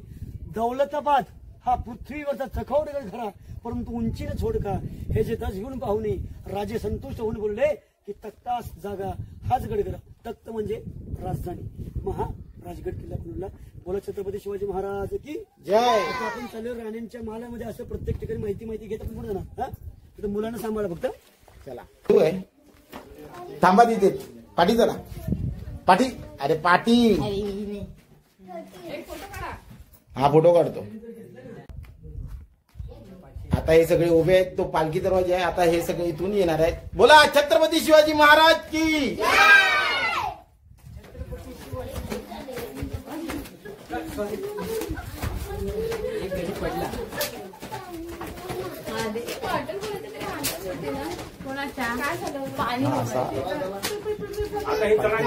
दौलताबाद हा पृथ्वीवरचा चखवड गड खरा परंतु उंचीने छोड का. हे जे दस घेऊन पाहुणे राजे संतुष्ट होऊन बोलले की तख्तास जागा हाच गड करा. तख्त म्हणजे राजधानी. महा राजगड किल्ला बनवला. बोला छत्रपती शिवाजी महाराज की जय. आता आपण चालू राण्यांच्या महालामध्ये असं प्रत्येक ठिकाणी माहिती घेत आपण पुढे जाणार. हा तर मुलांना सांभाळा फक्त. चला तू आहे थांबा तिथे पाठी चला पाठी. अरे पाठी हा फोटो काढतो. आता हे सगळे उभे आहेत. तो पालखी दरवाजा आहे. आता हे सगळे इथून येणार आहेत. बोला छत्रपती शिवाजी महाराज की.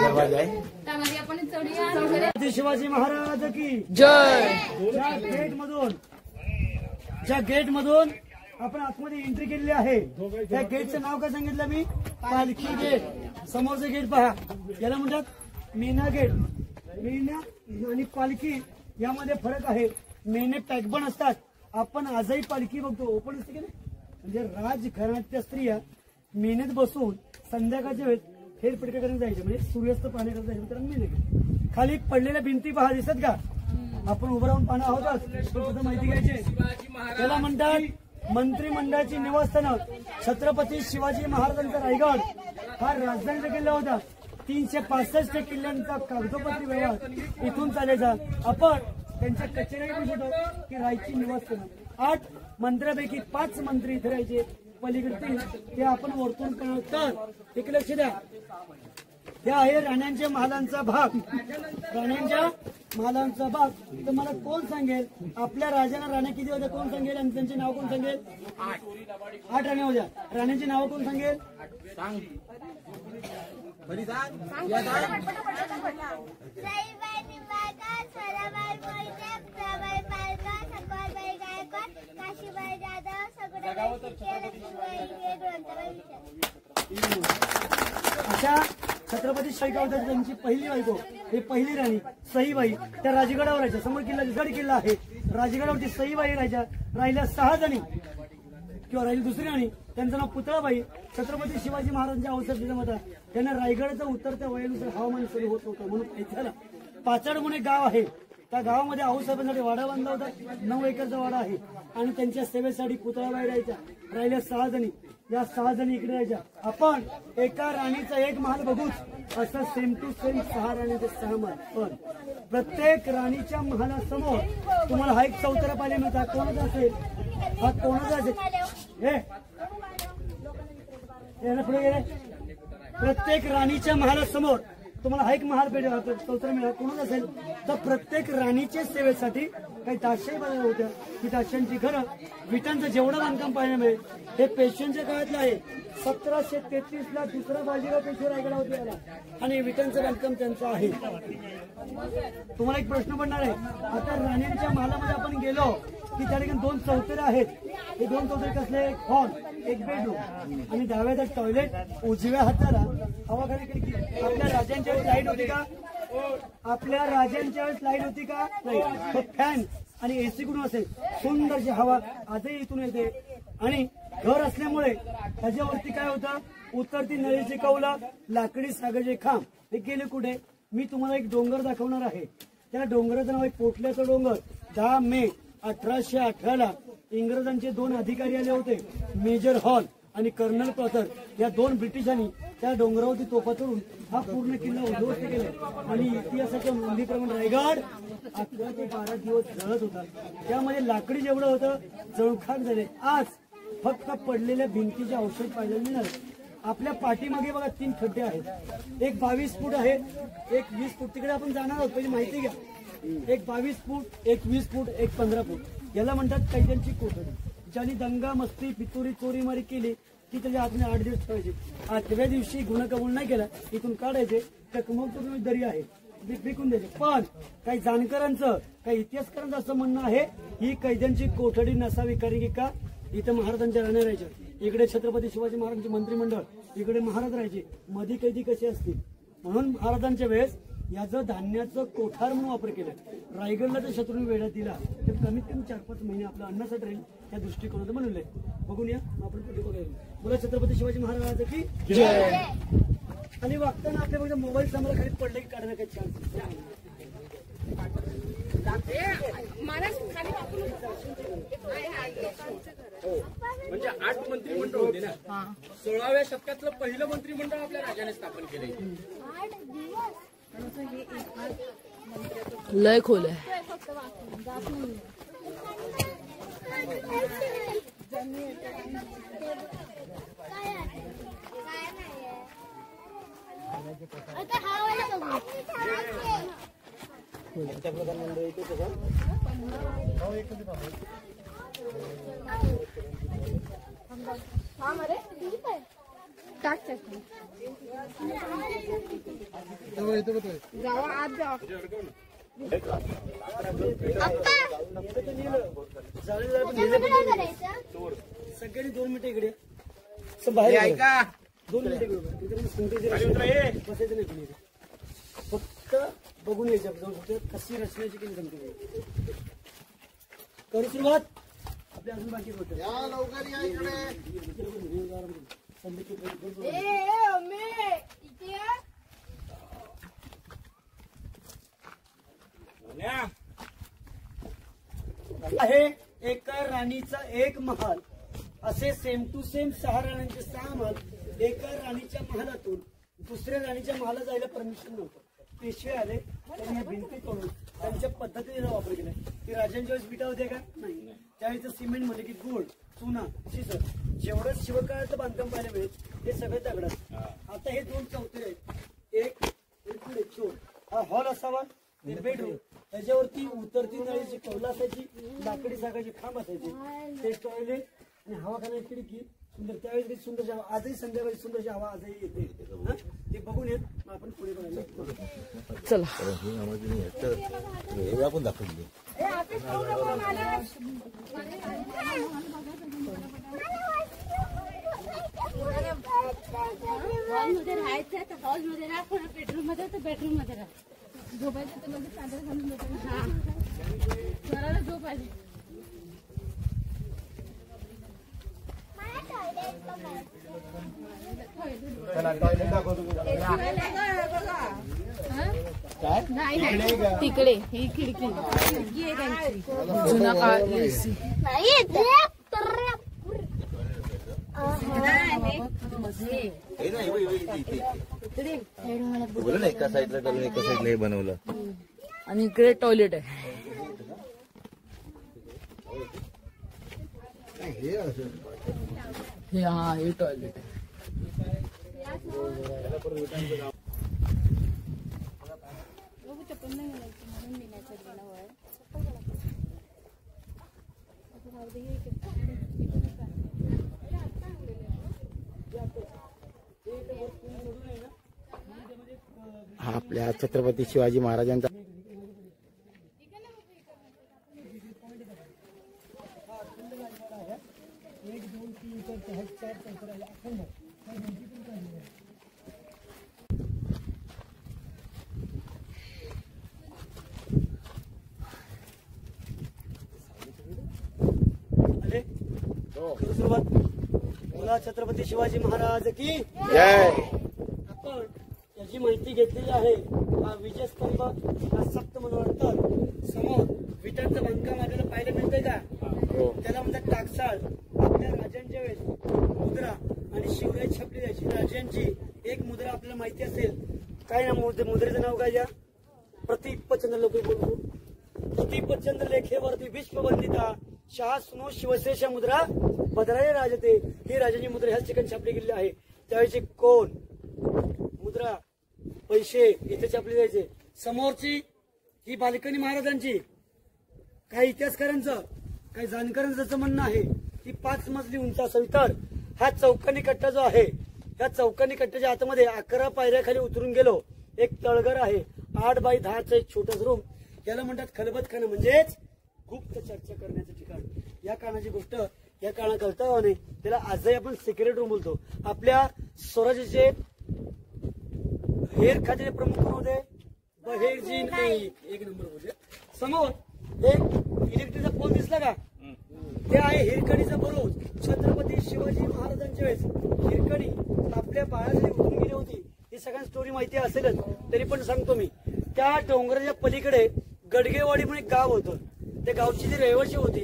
दरवाजा आहे. त्यामध्ये आपण चढूया. शिवाजी महाराज की जय. ज्या गेट मधून आपण आतमध्ये एंट्री केलेली आहे त्या गेटचं नाव काय सांगितलं मी. पालखी गेट. समोरचं गेट पहा याला म्हणतात मीना गेट. मीना आणि पालखी यामध्ये फरक आहे. मेने पॅकबन असतात. आपण आजही पालखी बघतो ओपन असते की नाही. म्हणजे राजघराण्याच्या स्त्रिया मेनेत बसून संध्याकाळच्या वेळेस फेरफटका करून जायचे म्हणजे सूर्यास्त पाहण्याकरता जायचे मित्रांनो मेने. खाली पडलेल्या भिंती पहा दिसत का. आपण उभं राहून पाहणं आहोतच. माहिती घ्यायची. त्याला म्हणतात मंत्रिमंडळाची निवासस्थानं. छत्रपती शिवाजी महाराजांचा रायगड हा राजधानीचा किल्ला होता. 365 किल्ल्यांचा कागदोपत्री व्यवहार इथून चालायचा. आपण त्यांच्या कचेऱ्या पण होतो की राहायची निवासस्थानं. 8 मंत्र्यापैकी 5 मंत्री इथे राहायचे. पलीकडे ते आपण वरतून करणार. तर एक लक्ष द्या. हे आहे राण्यांच्या महालांचा भाग. राण्यांच्या महालांचा भाग. तर मला कोण सांगेल आपल्या राजांना राण्या किती होत्या कोण सांगेल आणि त्यांचे नाव कोण सांगेल. 8 राण्या होत्या. राण्यांची नाव कोण सांगेल. अशा छत्रपती शिवाजी त्यांची पहिली बायको ही पहिली राणी सईबाई त्या राजगडावर राहायच्या. समोर किल्ला गड किल्ला आहे. राजगडावरती सईबाई राहायच्या. राहिल्या 6 जणी किंवा राहिली दुसरी राणी त्यांचं नाव पुतळाबाई. छत्रपती शिवाजी महाराजांच्या अवसर मत त्यांना रायगडाचं उतरत्या वयानुसार हवामान सुरू होत होतं म्हणून ऐकायला पाचड म्हणून एक गाव आहे. त्या गावामध्ये आऊसाहेबांसाठी वाडा बांधला होता. 9 एकरचा वाडा आहे आणि त्यांच्या सेवेसाठी पुतळाबाई राहायच्या. राहिल्या 6 जणी. या 6 जणी इकडे राहायच्या. आपण एका राणीचा एक महाल बघूच असं सेम टू सेम 6 राणीचे 6 महाल. पण प्रत्येक राणीच्या महालासमोर तुम्हाला हा एक चौतरा पाहायला मिळता. कोणाचा असेल हा कोणाचा असेल. हे पुढे गेले. प्रत्येक राणीच्या महालासमोर तुम्हाला हा एक महाल पेढ चौतरा मिळाला. कोणाचा असेल तर प्रत्येक राणीच्या सेवेसाठी काही दाशाही बनवल्या होत्या. ही दाशांची घरं विटांचं जेवढं बांधकाम पाहायला मिळेल हे पेशव्यांच्या काळातलं आहे. 1733 दुसरा बाजीराव पेशवे रायगडावरती आला आणि विटांचं बांधकाम त्यांचं आहे. तुम्हाला एक प्रश्न पडणार आहे. आता राण्यांच्या महालामध्ये आपण गेलो की त्या ठिकाणी 2 चौतरे आहेत. हे 2 चौतरे कसले. एक हॉल एक बेडरूम आणि डाव्याचा टॉयलेट. उजव्या हाताला हवाखाली खिडकी. आपल्या राजांच्या वेळेस लाईट होती का. आपल्या राजांच्या वेळेस लाईट होती का नाही. फॅन आणि एसी कुठून असेल. सुंदरची हवा आजही इथून येते. आणि घर असल्यामुळे त्याच्यावरती काय होतं उतरती नळीची कौला लाकडी सागाचे खांब. हे गेले कुठे. मी तुम्हाला एक डोंगर दाखवणार आहे. त्या डोंगराचं नाव आहे पोटल्याचा डोंगर. 10 मे 1818 इंग्रजांचे 2 अधिकारी आले होते. मेजर हॉल आणि कर्नल प्रॉथर या 2 ब्रिटिशांनी त्या डोंगरावरती तोफा चढून हा पूर्ण किल्ला उद्ध्वस्त केला आणि इतिहासाच्या नोंदीप्रमाणे रायगड 11 ते 12 दिवस जळत होता. त्यामध्ये लाकडी जेवढं होतं जळखाक झाले. आज फक्त पडलेल्या भिंतीचे अवशेष पाहायला मिळाले. आपल्या पाठीमागे बघा 3 खड्डे आहेत. एक 22 फूट आहे, एक 20 फूट. तिकडे आपण जाणार आहोत, पहिली माहिती घ्या. एक 22 फूट, एक 20 फूट, एक 15 फूट. याला म्हणतात कैद्यांची कोठडी. ज्यांनी दंगा मस्ती पितुरी चोरीमारी केली की त्याच्या आतमध्ये 8 दिवस ठेवायचे. 8व्या दिवशी गुन्हा कबूल नाही केला इथून काढायचे. टकमक दरी आहे, फेकून द्यायचे. पण काही जाणकारांचं, काही इतिहासकारांचं असं म्हणणं आहे ही कैद्यांची कोठडी नसावी, कारण की का इथं महाराजांच्या राण्या राहायच्या. इकडे छत्रपती शिवाजी महाराजांचे मंत्रिमंडळ, इकडे महाराज राहायचे. मध्ये कैदी कसे असतील म्हणून महाराजांच्या वेळेस याचं धान्याचं कोठार म्हणून वापर केला. रायगडला जर शत्रूने वेढा दिला तर कमीत कमी 4-5 महिने आपलं अन्नासाठी राहील या दृष्टिकोनातून बनवलंय. बघून या आपण कुठे बघायला. बोला छत्रपती शिवाजी महाराजांचं की जय. आणि वागताना आपल्या बघा मोबाईल समोर खाली पडले की काढण्याचा चान्स. म्हणजे 8 मंत्रिमंडळ होते ना. 16व्या शतकातलं पहिलं मंत्रिमंडळ आपल्या राजाने स्थापन केलंय. लय खोल आहे. जावा आत जावा. सगळ्यांनी 2 मिनिटं इकडे बाहेर ऐका. 2 मिनिटं इकडे बसायचं नाही कोणी. फक्त बघून यायचं कशी रचण्याची केली जमते. करू सुरुवात. आपल्या अजून बाकी होतं. आहे एका राणीचा एक महाल. असे सेम टू सेम 6 राण्यांचे 6 महाल. एका राणीच्या महालातून दुसऱ्या राणीच्या महालात जायला परमिशन नव्हतं. पेशवे आले त्यांनी या भिंती तोडून त्यांच्या पद्धतीने वापर केला. ती राजांच्या वेळेस विटा होत्या का? नाही. त्यावेळेस सिमेंट म्हणजे की गोड चुना शिसर जेवढं शिवकाळाचं बांधकाम पाहायला मिळेल हे सगळे दगडात. आता हे 2 चौथरे आहेत. एक पुढे चोर. हा हॉल असावा, बेडरूम. त्याच्यावरती उतरती नळीची कौला असायची, लाकडी सागाची खांब असायची, ते टॉयलेट आणि हवाखाना खिडकी. सुंदर त्यावेळेस सुंदरशी हवा. आजही संध्याकाळी सुंदरशी हवा आजही येते. ते बघून येत मग आपण पुढे बघायला चला. आपण दाखवली. हॉलमध्ये राहायचं तर हॉलमध्ये राहा, पण बेडरूम मध्ये तर बेडरूम मध्ये राहा. झोपायचं तर मध्ये चादर घालून घराला झोप आली. तिकडे ही खिडकी आहे त्यांची. जुना काळ एका साईडला करून एका साईडला हे बनवलं. आणि इकडे टॉयलेट आहे. हे हा हे टॉयलेट आहे. हा आपल्या छत्रपती शिवाजी महाराजांचा सुरुवात. बोला छत्रपती शिवाजी महाराज की जय. आपण याची माहिती घेतलेली आहे. हा विजयस्तंभ हा सप्त मनोरथात समोर विटांचं बांधकाम आपल्याला पाहायला मिळतंय का? त्याला म्हणतात टाकसाळ. आपल्या राजांच्या वेळेस मुद्रा आणि शिवराई छापली जायची. राजांची एक मुद्रा आपल्याला माहिती असेल, काय ना मुद्रेचं नाव काय? या प्रतिपचंद्र लोक बोलतो. प्रतिपचंद्र लेखेवरती विश्ववंदिता शहा सुनो शिवशेषा मुद्रा भद्राय राजते. ही राजाची मुद्रा ह्याच ठिकाणी छापली गेलेली आहे. त्यावेळेची कोण मुद्रा, पैसे इथे छापले जायचे. समोरची ही बाल्कनी महाराजांची. काही इतिहासकारांचं, काही जाणकारांचं म्हणणं आहे की 5 मजली उंच असावी. तर हा चौकानी कट्टा जो आहे, या चौकानी कट्ट्याच्या आतमध्ये 11 पायऱ्याखाली उतरून गेलो. एक तळघर आहे, 8 बाय 10चं एक छोटंच रूम. याला म्हणतात खलबतखाना, म्हणजेच गुप्त चर्चा करण्याचं ठिकाण. या काळाची गोष्ट या काळा कळता नाही, त्याला आजही आपण सिक्रेट रूम बोलतो. आपल्या स्वराज्याचे हेर खात्याचे प्रमुख कोण होते? बहेरजी. एक नंबर बोलले. समोर एक इलेक्ट्रिकचा पोल दिसला का? ते आहे हिरकणीचा बुरुज. छत्रपती शिवाजी महाराजांच्या वेळेस हिरकणी आपल्या बाळासाठी उठून गेली होती. ही सगळ्यांना स्टोरी माहिती असेलच, तरी पण सांगतो मी. त्या डोंगराच्या पलीकडे गडगेवाडी म्हणून एक गाव होतं. त्या गावची जी रहिवाशी होती,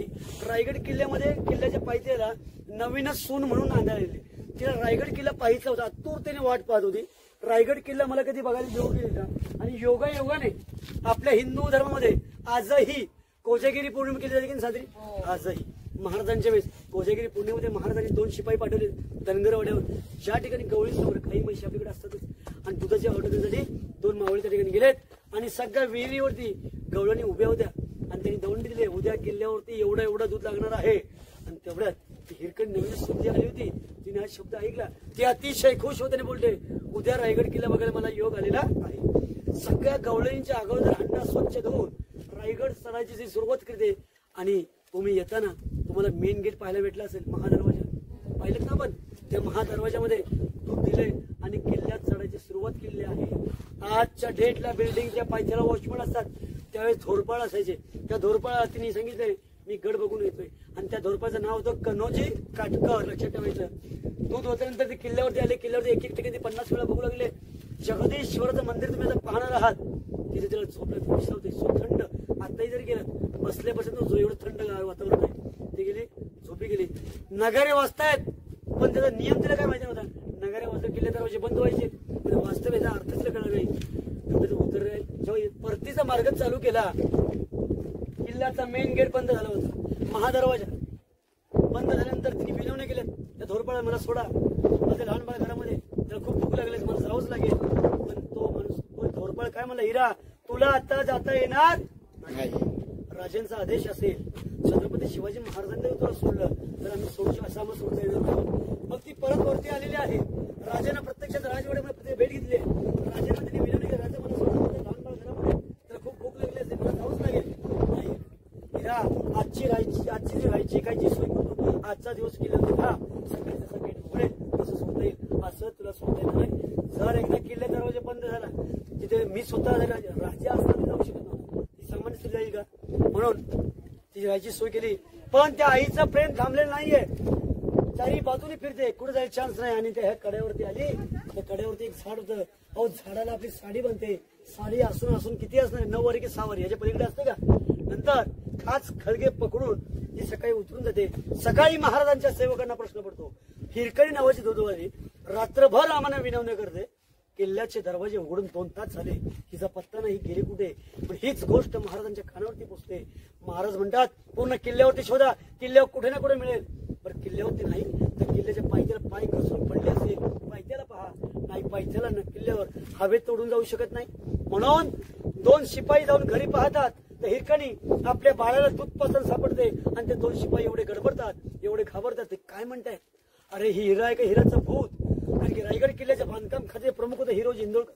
रायगड किल्ल्यामध्ये किल्ल्याच्या पायथ्याला नवीनच सून म्हणून नांदाळलेली. तिला रायगड किल्ला पाहायचा होता, आतुरतेने वाट पाहत होती. रायगड किल्ला मला कधी बघायला योग गेला. आणि योगाने आपल्या हिंदू धर्मामध्ये आजही कोजागिरी पौर्णिमा केली जाते की साजरी. आजही महाराजांच्या वेळेस कोजागिरी पौर्णिमेमध्ये महाराजांनी 2 शिपाई पाठवले धनगरवाड्यावर. ज्या ठिकाणी गवळी समोर काही म्हशी आपल्याकडे असतातच, आणि दुधाच्या ऑर्डरसाठी 2 मावळे त्या ठिकाणी गेलेत. आणि सगळ्या विहिरीवरती गवळणी उभ्या होत्या आणि त्यांनी दौंड दिले, उद्या किल्ल्यावरती एवढं दूध लागणार आहे. आणि तेवढ्यात ती हिरकण नवीन सुद्धा आली होती. तिने हा शब्द ऐकला. ती अतिशय खुश होते आणि बोलते, उद्या रायगड किल्ला बघायला मला योग आलेला आहे. सगळ्या गवळणींच्या अगोदर हंडा स्वच्छ धुवून रायगड चढायची सुरुवात करते. आणि तुम्ही येताना तुम्हाला मेन गेट पाहायला भेटला असेल, महादरवाजा पाहिलं ना आपण. त्या महादरवाजामध्ये दूध दिले आणि किल्ल्यात चढायची सुरुवात केलेली आहे. आजच्या डेटला बिल्डिंगच्या पायथ्याला वॉचमन असतात, त्यावेळेस धोरपाळ असायचे. त्या धोरपाळा तिने सांगितले मी गड बघून येतोय. आणि त्या धोरपाळचं नाव होतं कन्होजी काटकर. लक्षात ठेवायचं. दूध होत्यानंतर ते किल्ल्यावरती आले. किल्ल्यावरती एक ठिकाणी 50 वेळा बघू लागले. जगदीश्वराचं मंदिर तुम्ही आता पाहणार आहात. तिथे त्याला झोपलं विश्रावते थंड. आताही जरी गेलं बसल्यापासून एवढं थंड वातावरण आहे. ते गेले झोपी गेली. नगारे वाजतायत, पण त्याचा नियम तिला काय माहिती नव्हता. नगारे वाजता किल्ले दरवाजे बंद व्हायचे, पण वास्तव याचा अर्थच कळला नाही. उतर जेव्हा परतीचा मार्ग चालू केला, किल्ल्याचा मेन गेट बंद झाला होता. महादरवाजा बंद झाल्यानंतर तिने विनवण्या केल्यात. त्या धोरपाळा मला सोडा, माझं लहान बाळ घरामध्ये, त्याला खूप भूक लागली, मला जावंच लागेल. पण तो माणूस धोरपाळ काय म्हणला, हिरा तुला आता जाता येणार नाही. राजांचा आदेश असेल, छत्रपती शिवाजी महाराजांनी तुला सोडलं तर आम्ही सोडू असं आम्हाला सोडता येणार नाही. मग ती परत वरती आलेली आहे. राजांना प्रत्यक्षात राजवाड्यामध्ये भेट घेतली. राजांना त्यांनी विनवणी केली, राजा मला सोडा, माझं लहान बाळ घरामध्ये, त्याला खूप भूक लागली असेल, मला जावंच लागेल. नाही हिरा, आजची जी राहायची कायची सोय करतो. आजचा दिवस किल्ल्यात खा, सकाळी जसं गेट उघडेल तसं सोडता येईल. असं तुला सोडता येणार नाही. जर एकदा किल्ले दरवाजे बंद झाला, तिथे मी स्वतः राजा असताना जाऊ शकत नव्हतो. ती सामान्य स्त्री जाईल का? म्हणून ती राहायची सोय केली. पण त्या आईचं प्रेम थांबलेलं नाहीये. चारी बाजूने फिरते, कुठे जायला चान्स नाही. आणि त्या कड्यावरती आली. त्या कड्यावरती एक झाड होतं. अहो झाडाला आपली साडी बनते. साडी असून किती असणार, 9 वारी की 6 वारी, याच्या पलीकडे असते का? नंतर खास खळगे पकडून ती सकाळी उतरून जाते. सकाळी महाराजांच्या सेवकांना प्रश्न पडतो. हिरकणी नावाची दूधवाली रात्रभर आम्हाला विनवण्या करते. किल्ल्याचे दरवाजे उघडून 2 तास झाले, हिचा पत्ता नाही, गेली कुठे? पण हीच गोष्ट महाराजांच्या कानावरती पोचते. महाराज म्हणतात पूर्ण किल्ल्यावरती शोधा, किल्ल्यावर कुठे ना कुठे मिळेल. बरं किल्ल्यावरती नाही तर किल्ल्याच्या पायथ्याला पाय घसरून पडले असेल, पायथ्याला पहा. नाही पायथ्याला न किल्ल्यावर हवेत तोडून जाऊ शकत नाही. म्हणून 2 शिपाई जाऊन घरी पाहतात तर हिरकणी आपल्या बाळाला दूध पासून सापडते. आणि ते 2 शिपाई एवढे गडबडतात, एवढे घाबरतात. ते काय म्हणतायत, अरे ही हिरा आहे का हिराचं भूत? कारण की रायगड किल्ल्याचे बांधकाम खाते प्रमुख होते हिरोजी इंदोरकर.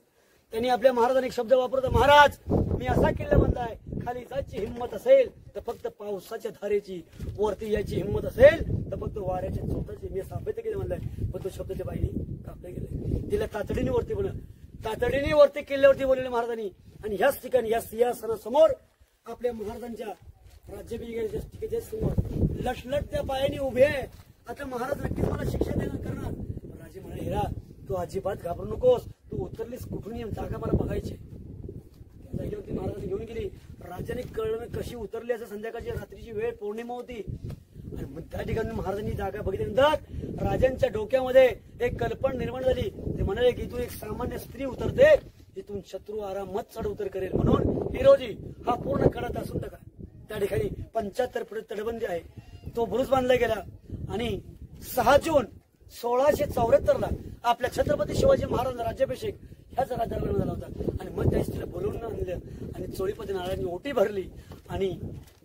त्यांनी आपल्या महाराजांनी एक शब्द वापरला, महाराज मी असा किल्ला बांधलाय, खाली जायची हिंमत असेल तर फक्त पावसाच्या धारेची, वरती यायची हिंमत असेल तर फक्त वाऱ्याच्या चौथाची. मी साबित केलं म्हणलाय, पण तो शब्द त्या बाईने कापले गेले. तिला तातडीने वरती तातडीने वरती किल्ल्यावरती बोलले महाराजांनी. आणि ह्याच ठिकाणी या सिंहासनासमोर आपल्या महाराजांच्या राज्याभिषेकाच्या समोर लटलटत्या पायाने उभे आहे. आता महाराज नक्कीच मला शिक्षा देणार करणार. राजे म्हणाले, हिरा तू अजिबात घाबरू नकोस, तू उतरलीस कुठून, जागा मला बघायची. जागेवरती महाराजांनी घेऊन गेली. राजाने कळलं कशी उतरली, असं संध्याकाळची रात्रीची वेळ, पौर्णिमा होती. आणि त्या ठिकाणी महाराजांनी जागा बघितल्यानंतर राजांच्या डोक्यामध्ये एक कल्पना निर्माण झाली. ते म्हणाले की इथून एक सामान्य स्त्री उतरते, इथून शत्रू आरामात चढ उतर करेल. म्हणून हिरोजी हा पूर्ण कडा तासून टाका. त्या ठिकाणी 75 फूट तटबंदी आहे. तो बुरुज बांधला गेला आणि 6 जून 1674 आपल्या छत्रपती शिवाजी महाराज राज्याभिषेक ह्याच राज्याला झाला होता. आणि मग त्या स्त्रीला बोलवून आणलं आणि चोळीपती नारळांनी ओटी भरली आणि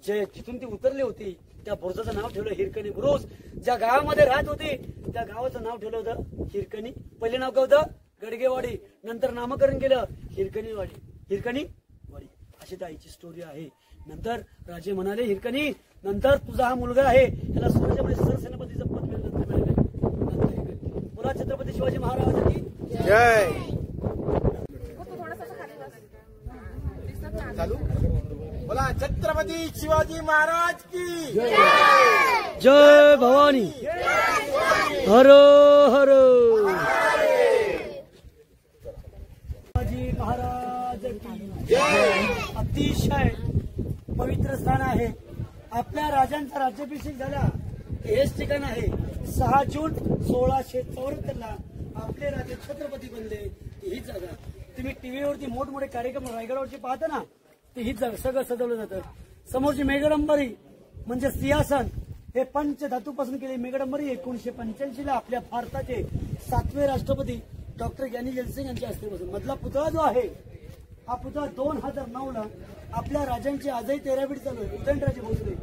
जे जिथून ती उतरली होती त्या बुरुजाचं नाव ठेवलं हिरकणी बुरुज. ज्या गावामध्ये राहत होती त्या गावाचं नाव ठेवलं होतं हिरकणी. पहिले नाव काय होतं? गडगेवाडी. नंतर नामकरण केलं हिरकणी वाडी. अशी त्या आईची स्टोरी आहे. नंतर राजे म्हणाले हिरकणी नंतर तुझा हा मुलगा आहे त्याला स्वराज्यामध्ये सरसेनापतीचं पद मिळालं. बोला छत्रपती शिवाजी महाराज की जय. चालू बोला छत्रपती शिवाजी महाराज की जय भवानी. हर हर शिवाजी महाराज की अतिशय पवित्र स्थान आहे. आपल्या राजांचा राज्याभिषेक झाला हेच ठिकाण आहे. 6 जून 1674 आपले राजे छत्रपती बनले. हीच जागा तुम्ही टीव्हीवरती मोठमोठे कार्यक्रम रायगडावरची पाहता ना, ते हीच जागा सगळं सजवलं जातं. समोरची मेघडंबरी म्हणजे सिंहासन हे पंचधातूपासून केले. मेघडंबरी 1985 आपल्या भारताचे 7वे राष्ट्रपती डॉक्टर ग्यानी जलसिंग यांच्या हस्ते बसून. मधला पुतळा जो आहे हा पुतळा 2009 आपल्या राजांची आजही 13 फीट चालू आहे. उदयनराजे भोसले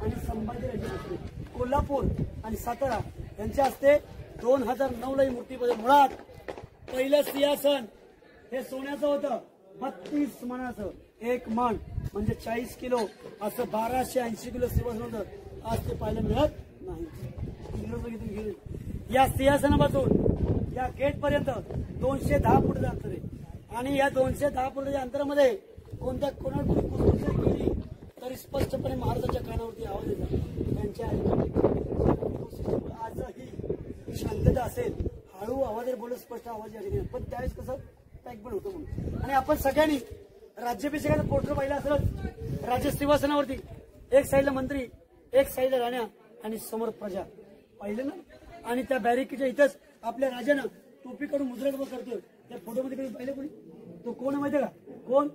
आणि संभाजीराजे भोसले कोल्हापूर आणि सातारा यांच्या हस्ते 2009 ही मूर्ती बदल. मुळात पहिलं सिंहासन हे सोन्याचं होतं. 32 मणाचं. एक मन म्हणजे 40 किलो असं 1280 किलो सिंहासन होतं. आज ते पाहायला मिळत नाही. या सिंहासनापासून या गेट पर्यंत 210 फुटाचं अंतर आहे. आणि या 210 फुटाच्या अंतरामध्ये कोणाला पुस्तक केली तरी स्पष्टपणे महाराजांच्या कानावरती आवाज येतात. त्यांच्या आजही शांतता असेल, हळू आवाजाने बोलत स्पष्ट आवाज या ठिकाणी. पण त्यावेळेस कसं पॅक पण होतं म्हणून. आणि आपण सगळ्यांनी राज्याभिषेकाचा पोस्टर पाहिला असेल. राज्य सिंहासनावरती एक साईडला मंत्री, एक साईडला राण्या आणि समोर प्रजा पाहिलं ना. आणि त्या बॅरिकेडच्या इथंच आपल्या राजानं टोपी काढून मुद्रा करतोय. त्या फोटोमध्ये कधी पाहिलं कोणी? तो कोण माहितीये का? कोण?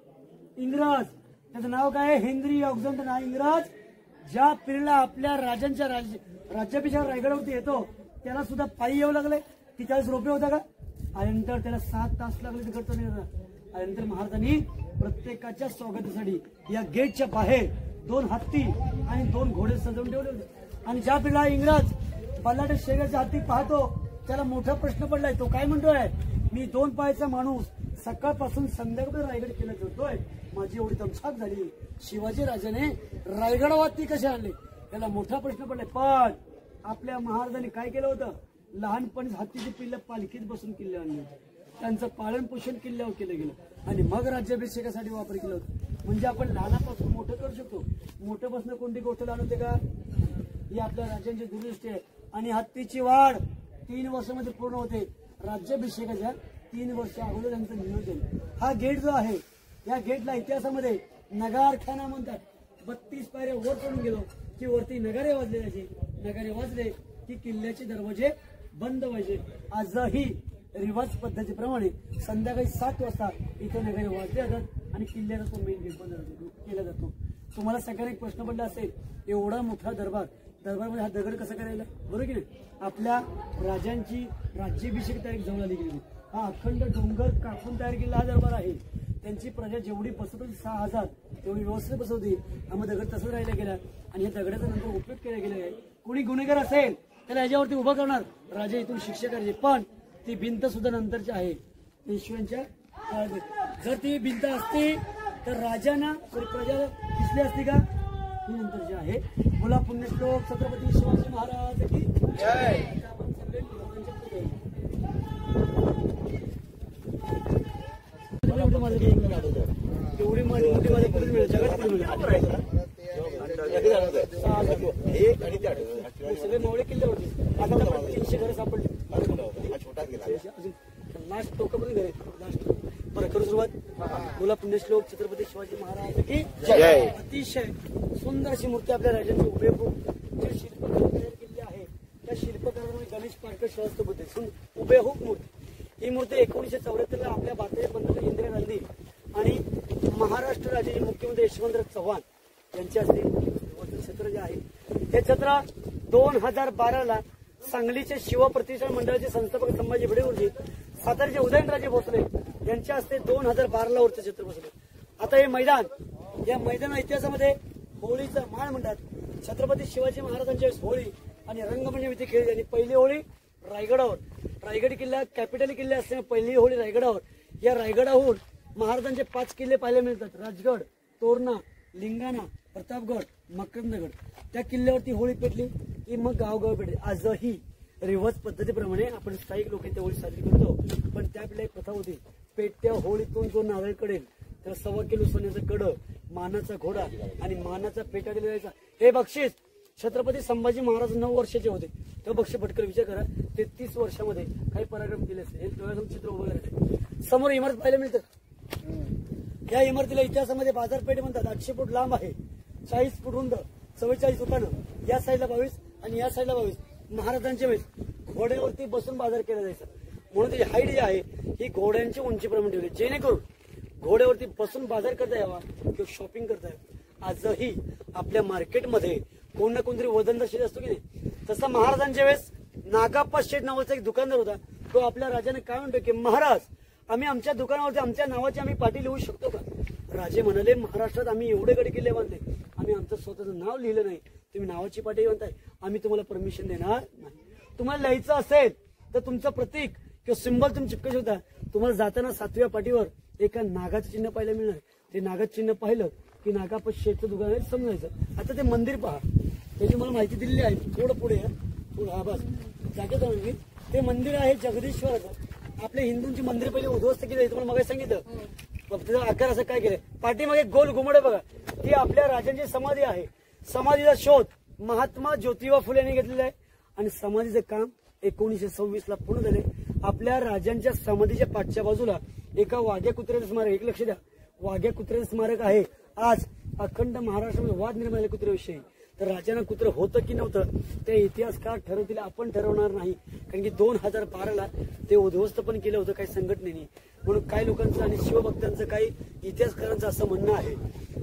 इंग्रज. त्याचं नाव काय आहे? हेनरी ऑक्झॅंडर. इंग्रज ज्या पिढीला आपल्या राजांच्या राज्याभिषेक रायगडावरती येतो त्याला सुद्धा पायी यावं लागलंय. की त्यावेळेस रोपे होता का? आणि त्याला 7 तास लागले ते करता नाही. आणि महाराजांनी प्रत्येकाच्या स्वागतासाठी या गेटच्या बाहेर 2 हत्ती आणि 2 घोडे सजवून ठेवले होते. आणि ज्या पिढीला इंग्रज बल्लाटे शेगाच्या हत्ती पाहतो त्याला मोठा प्रश्न पडलाय. तो काय म्हणतोय? मी 2 पायाचा माणूस सकाळपासून संध्याकाळपर्यंत रायगड केला जातोय. माझी एवढी दमछाक झाली. शिवाजी राजाने रायगडावरती कसे आणले त्याला मोठा प्रश्न पडलाय. पण आपल्या महाराजांनी काय केलं होतं? लहानपणी हत्तीची पिल्लं पालखीत बसून किल्ल्यावर आणली होती. त्यांचं पालन पोषण किल्ल्यावर केलं गेलं आणि मग राज्याभिषेकासाठी वापर केला होता. म्हणजे आपण लहानापासून मोठं करू शकतो. मोठं बसणं कोणती गोष्ट लहान होते का? ही आपल्या राज्यांची दुर्दृष्टी आहे. आणि हत्तीची वाढ 3 वर्षामध्ये पूर्ण होते. राज्याभिषेकाच्या 3 वर्ष अगोदर त्यांचं नियोजन. हा गेट जो आहे या गेटला इतिहासामध्ये नगारखाना म्हणतात. 32 पायऱ्या वर चढून गेलो की वरती नगारे वाजले जायचे. नगारे वाजले की किल्ल्याचे दरवाजे बंद व्हायचे. आजही रिवाज पद्धतीप्रमाणे संध्याकाळी 7 वाजता इथे नगारे वाजले जातात आणि किल्ल्याचा तो मेन गेट बंद केला जातो. तुम्हाला सगळ्यांना एक प्रश्न पडला असेल, एवढा मोठा दरबारमध्ये हा दगड कसा करायला? बरोबर की नाही? आपल्या राजांची राज्याभिषेक तारीख जवळ आली गेली. हा अखंड डोंगर कापून तयार केलेला हा दरबार आहे. त्यांची प्रजा जेवढी बसत होती 6000 तेवढी व्यवस्थित बसवती. आम्ही दगड तसंच राहिला गेला आणि या दगडाचा नंतर उपयोग केला गेला आहे. कोणी गुन्हेगार असेल त्याला याच्यावरती उभं करणार, राजा इथून शिक्षा करायची. पण ती भिंत सुद्धा नंतरची आहे पेशव्यांच्या काळात. जर ती भिंत असती तर राजांना प्रजा दिसली असती का? ही नंतरची आहे. बोला पुण्यश्लोक छत्रपती शिवाजी महाराज की जय. एवढी मोठी माझ्या पुढे मिळेल जगात सगळे मोळे किल्ले होते. आता 300 घरं सापडली. लास्ट टोकापर्यंत घरे लास्ट. बरं करू सुरुवात. बोला पुण्यश्लोक छत्रपती शिवाजी महाराज की जय. अतिशय सुंदर अशी मूर्ती आपल्या राजांची हुबेहूब जे शिल्पकार तयार केली आहे त्या शिल्पकारांमध्ये गणेश पारकर सहस्त्र बुद्ध हुबेहूब मूर्ती. ही मूर्ती 1974 आपल्या भारताच्या पंतप्रधान इंदिरा गांधी आणि महाराष्ट्र राज्याचे मुख्यमंत्री यशवंतराव चव्हाण यांच्या हस्ते छत्र जे आहे हे छत्र 2012 सांगलीचे शिवप्रतिष्ठान मंडळाचे संस्थापक संभाजी भिडेगुरुजी, सातारचे उदयनराजे भोसले यांच्या हस्ते 2012 वरचं छत्र बसले. आता हे मैदान, या मैदाना इतिहासामध्ये होळीचा मान म्हणतात. छत्रपती शिवाजी महाराजांच्या वेळेस होळी आणि रंगमंच विधी खेळली आणि पहिली होळी रायगडावर, रायगड किल्ला कॅपिटल किल्ला असल्याने पहिली होळी रायगडावर. या रायगडाहून महाराजांचे 5 किल्ले पाहायला मिळतात. राजगड, तोरणा, लिंगाणा, प्रतापगड, मकरंदगड. त्या किल्ल्यावरती होळी पेटली की मग गावगाव पेटली. आजही रिव्हर्स पद्धतीप्रमाणे आपण स्थायिक लोक इथे होळी साजरी करतो. पण त्यावेळेला एक प्रथा होती, पेटत्या होळीतून जो नारळ कडेल त्याला 1.25 किलो सोन्याचं कडं, मानाचा घोडा आणि मानाचा पेटा दिला जायचा. हे बक्षीस छत्रपती संभाजी महाराज 9 वर्षाचे होते. तो बक्षीस पटकन विचार करा, 33 वर्षामध्ये काही पराक्रम केले असते. हे डोळ्यासमोर चित्र उभं राहते. समोर इमारत पाहायला मिळतं. या इमारतीला इतिहासामध्ये बाजारपेठ म्हणतात. 800 फूट लांब आहे, 40 फूट रुंद, 44 दुकानं, या साईडला 22 आणि या साईडला 22. महाराजांच्या वेळेस घोड्यावरती बसून बाजार केला जायचा. म्हणून त्याची हाईट जी आहे ही घोड्यांची उंचीप्रमाणे ठेवली, जेणेकरून घोड्यावरती बसून बाजार करता यावा किंवा शॉपिंग करता यावं. आजही आपल्या मार्केटमध्ये कोण ना कोणतरी वजनदार शेत असतो की नाही, तसं महाराजांच्या वेळेस नागाप्पा शेठ नावाचा एक दुकानदार होता. तो आपल्या राजाने काय म्हणतो की महाराज, आम्ही आमच्या दुकानावरती आमच्या नावाची आम्ही पाटी लिहू शकतो का? राजे म्हणाले, महाराष्ट्रात आम्ही एवढे गड किल्ले बांधले, आम्ही आमचं स्वतःचं नाव लिहिलं नाही, तुम्ही नावाची पाटी म्हणताय, आम्ही तुम्हाला परमिशन देणार नाही. तुम्हाला लिहायचं असेल तर तुमचं प्रतीक किंवा सिंबल तुम्ही चिपकू शकता. तुम्हाला जाताना 7व्या पाटीवर एका नागाचं चिन्ह पाहायला मिळणार. ते नागाचं चिन्ह पाहिलं की नागाप्पा शेठचं दुकान आहे समजायचं. आता ते मंदिर पहा, त्याची मला माहिती दिलेली आहे. थोडं पुढे थोडं हा बस जागेत मी ते मंदिर आहे जगदीश्वराचं. आपल्या हिंदूंची मंदिर पहिले उद्ध्वस्त केली, तुम्हाला मग सांगितलं. त्याचा आकार असं काय केलंय, पाठीमागे गोल घुमड बघा, ती आपल्या राजांची समाधी आहे. समाधीचा शोध महात्मा ज्योतिबा फुले यांनी घेतलेला आहे आणि समाधीचं काम 1926 पूर्ण झाले. आपल्या राजांच्या समाधीच्या पाठच्या बाजूला एका वाघ्या कुत्र्याचं स्मारक, एक लक्ष द्या, वाघ्या कुत्र्याचं स्मारक आहे. आज अखंड महाराष्ट्रामध्ये वाद निर्माण झाले कुत्र्याविषयी. तर राजांना कुत्रं होतं की नव्हतं ते इतिहासकार ठरवतील, आपण ठरवणार नाही. कारण की 2012 ते उद्ध्वस्त पण केलं होतं काही संघटनेने. म्हणून काही लोकांचं आणि शिवभक्तांचं, काही इतिहासकारांचं असं म्हणणं आहे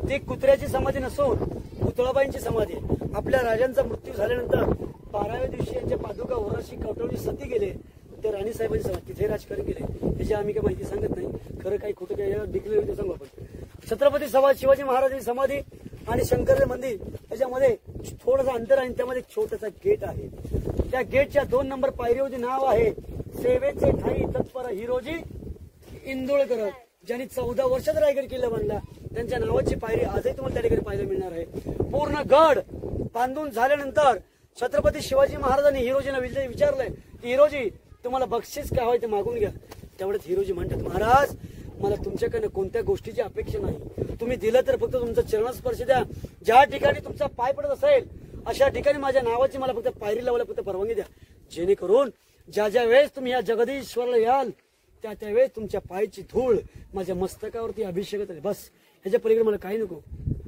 ते कुत्र्याची समाधी नसून पुतळाबाईंची समाधी. आपल्या राजांचा मृत्यू झाल्यानंतर 12व्या दिवशी यांच्या पादुका वराशी कवटवली सती गेले, ते राणी साहेबांची समाधी तिथे राजकारण केले. त्याची आम्ही काही माहिती सांगत नाही, खरं काही खोटं काही डिक्लेअर सांगू आपण. छत्रपती शिवाजी महाराजांची समाधी आणि शंकर मंदिर याच्यामध्ये थोडंसं अंतर आहे, त्यामध्ये छोटासा गेट आहे. त्या गेटच्या 2 नंबर पायरीवरती नाव आहे सेवेचे ठाई तत्पर हिरोजी इंदोळकर, ज्यांनी 14 वर्षात रायगड किल्ला बांधला. त्यांच्या नावाची पायरी आजही तुम्हाला त्या ठिकाणी पाहायला मिळणार आहे. पूर्ण गड बांधून झाल्यानंतर छत्रपती शिवाजी महाराजांनी हिरोजीला विचारलंय की हिरोजी तुम्हाला बक्षीस काय हवंय ते मागून घ्या. तेवढ्यात हिरोजी म्हणतात, महाराज मला तुमच्याकडनं कोणत्या गोष्टीची अपेक्षा नाही, तुम्ही दिलं तर फक्त तुमचा चरणस्पर्श द्या. ज्या ठिकाणी तुमचा पाय पडत असेल अशा ठिकाणी माझ्या नावाची मला फक्त पायरी लावायला फक्त परवानगी द्या, जेणेकरून ज्या वेळेस तुम्ही या जगदीश्वरला याल त्या वेळेस तुमच्या पायाची धूळ माझ्या मस्तकावरती अभिषेक होईल. बस ह्याच्या पलीकडे मला काही नको.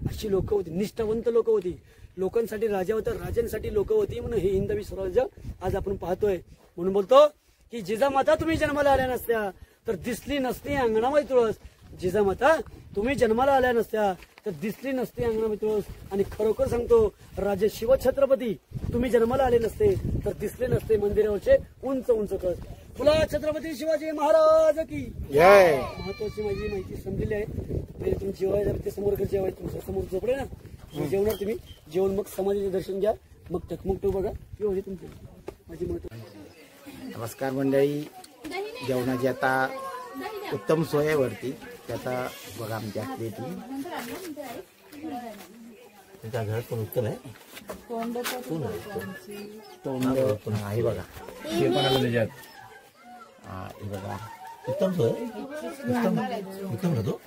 अशी लोक होती, निष्ठावंत लोक होती. लोकांसाठी राजा होता, राजांसाठी लोक होती. म्हणून हे हिंदवी स्वराज्य आज आपण पाहतोय. म्हणून बोलतो की जिजामाता तुम्ही जन्माला आल्या नसत्या तर दिसली नसती अंगणामध्ये तुळस. जिजामाता तुम्ही जन्माला आल्या नसत्या तर दिसली नसती अंगणामध्ये तुळस. आणि खरोखर सांगतो राजे शिवछत्रपती तुम्ही जन्माला आले नसते तर दिसले नसते मंदिरावरचे उंच उंच कळस. तुला छत्रपती शिवाजी महाराज की जय. महत्वाची माझी माहिती समजली आहे. पहिले तुम्ही जेवायला ते समोर जेवाय तुमच्या समोर झोपडे ना, जेवणार तुम्ही जेवण, मग समाधीचे दर्शन घ्या, मग टकमक बघा किंवा तुमची माझी महत्व. नमस्कार मंडळी, जेवणाची आता उत्तम सोय आहे वरती. त्याचा बघा आमच्या प्लेटी. तुमच्या घर पण उत्तम आहे, तोंड आहे बघा. हे बघा उत्तम सोय, उत्तम उत्तम राहतो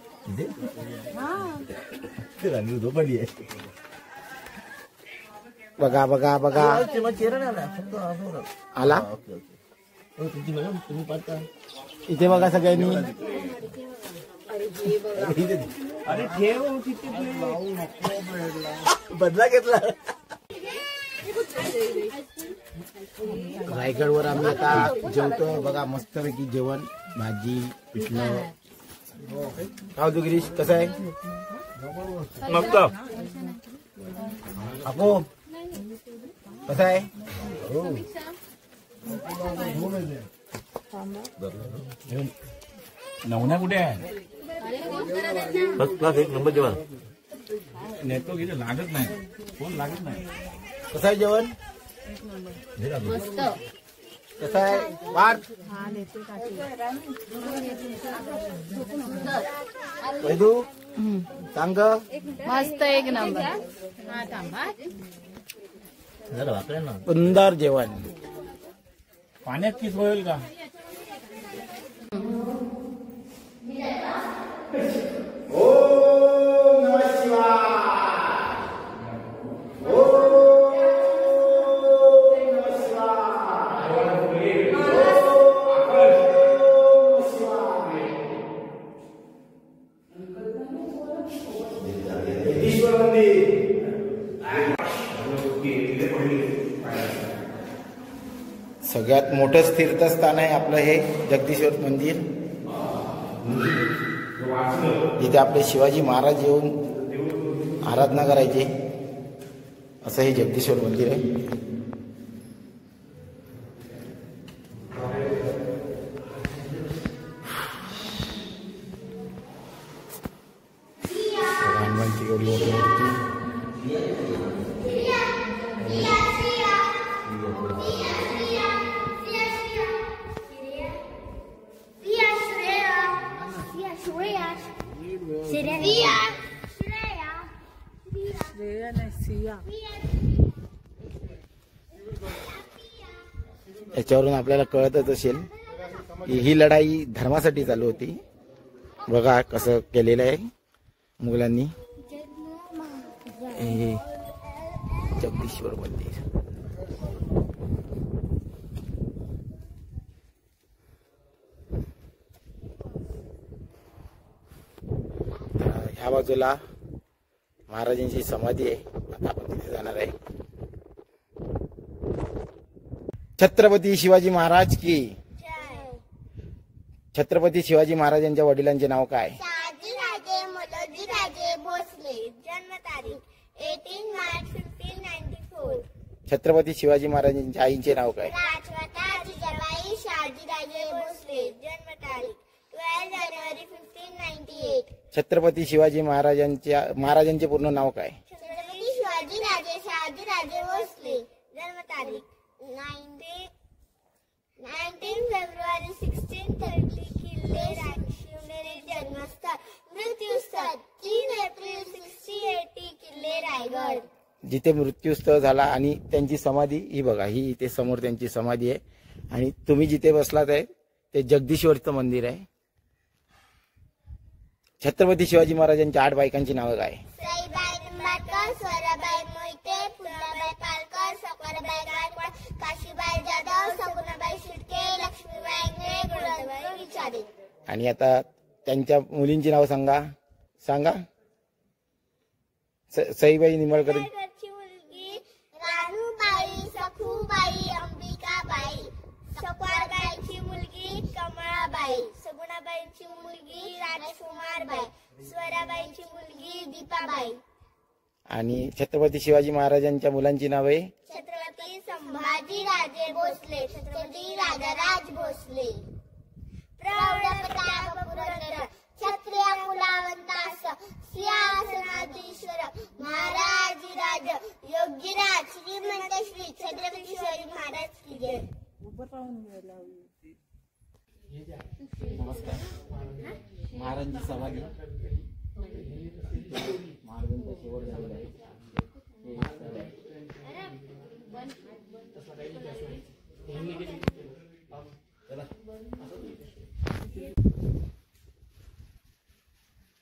बघा बघा बघा आला इथे बघा सगळ्यांनी. बदला घेतला. रायगडवर आम्ही आता जेवतोय बघा, मस्तपैकी जेवण, भाजी, पिठलं. काय तू गिरीश, कसं आहे? मस्त. आपो कसं आहे? नवना कुठे आहे? फर्स्ट क्लास, एक नंबर जेवण. नेटवर्क इथे लागत नाही, फोन लागत नाही. कसं आहे जेवण? मस्त. कसं आहे पार्थ? वैदू सांग. मस्त, एक नंबर. हा थांबा. सुंदर जेवण. पाण्यात किस होईल का? सगळ्यात मोठं तीर्थस्थान आहे आपलं हे जगदीश्वर मंदिर. जिथे आपले शिवाजी महाराज येऊन आराधना करायचे, असं हे जगदीश्वर मंदिर आहे. हनुमानची एवढी मोठी मूर्ती. श्रेया नाही, सिया. याच्यावरून आपल्याला कळतच असेल की ही लढाई धर्मासाठी चालू होती. बघा कसं केलेलं आहे मुघलांनी. हे जगदीश्वर मंदिर. ह्या बाजूला महाराजांची समाधी आहे. आता आपण तिथे जाणार आहे. छत्रपती शिवाजी महाराज की. छत्रपती शिवाजी महाराजांच्या वडिलांचे नाव काय? शहाजीराजे मोलोजीराजे भोसले. जन्म तारीख 18 मार्च 1594. छत्रपती शिवाजी महाराजांच्या आईचे नाव काय? राजमाता जिजाबाई शहाजीराजे भोसले. जन्म तारीख 12 जानेवारी 1598. छत्रपती शिवाजी महाराजांचे पूर्ण नाव काय? छत्रपती शिवाजीराजे शहाजीराजे भोसले. जन्म तारीख 19 फेब्रुवारी 1630. किल्ले शिवनेरी. जन्मस्थळ मृत्यूस्थळ 3 एप्रिल 1680. किल्ले रायगड. जिथे मृत्यूस्थळ झाला आणि त्यांची समाधी ही बघा, ही इथे समोर त्यांची समाधी आहे. आणि तुम्ही जिथे बसलात आहे ते जगदीश्वरचं मंदिर आहे. छत्रपती शिवाजी महाराजांच्या 8 बायकांची नावं काय? सईबाई निंबाळकर, स्वराबाई मोहिते, फुलाबाई पालकर, सकरबाई गायकवाड, काशीबाई जाधव, सगुणाबाई शिर्के, लक्ष्मीबाई इंगळे, गुलाबबाई विचारे. आणि आता त्यांच्या मुलींची नावं सांगा. सईबाई निंबाळकर. रायगडची मुलगी रानूबाई, सखूबाई, अंबिकाबाई. सकवारबाईची मुलगी कमळाबाई. सगुणाबाईंची मुलगी राजकुमारबाई. स्वराबाईंची मुलगी दीपाबाई. आणि छत्रपती शिवाजी महाराजांच्या मुलांची नावे? छत्रपती संभाजीराजे भोसले, छत्रपती राजाराज भोसले. प्रौढ प्रताप पुरंदर, क्षत्रिय कुलावंतास, सिंहासनाधीश्वर, महाराजिराज, योगीराज, श्रीमंत श्री छत्रपती शिवाजी महाराज की जय. नमस्कार. महाराजांची समाधी, महाराजांचा शेवट झालेला आहे.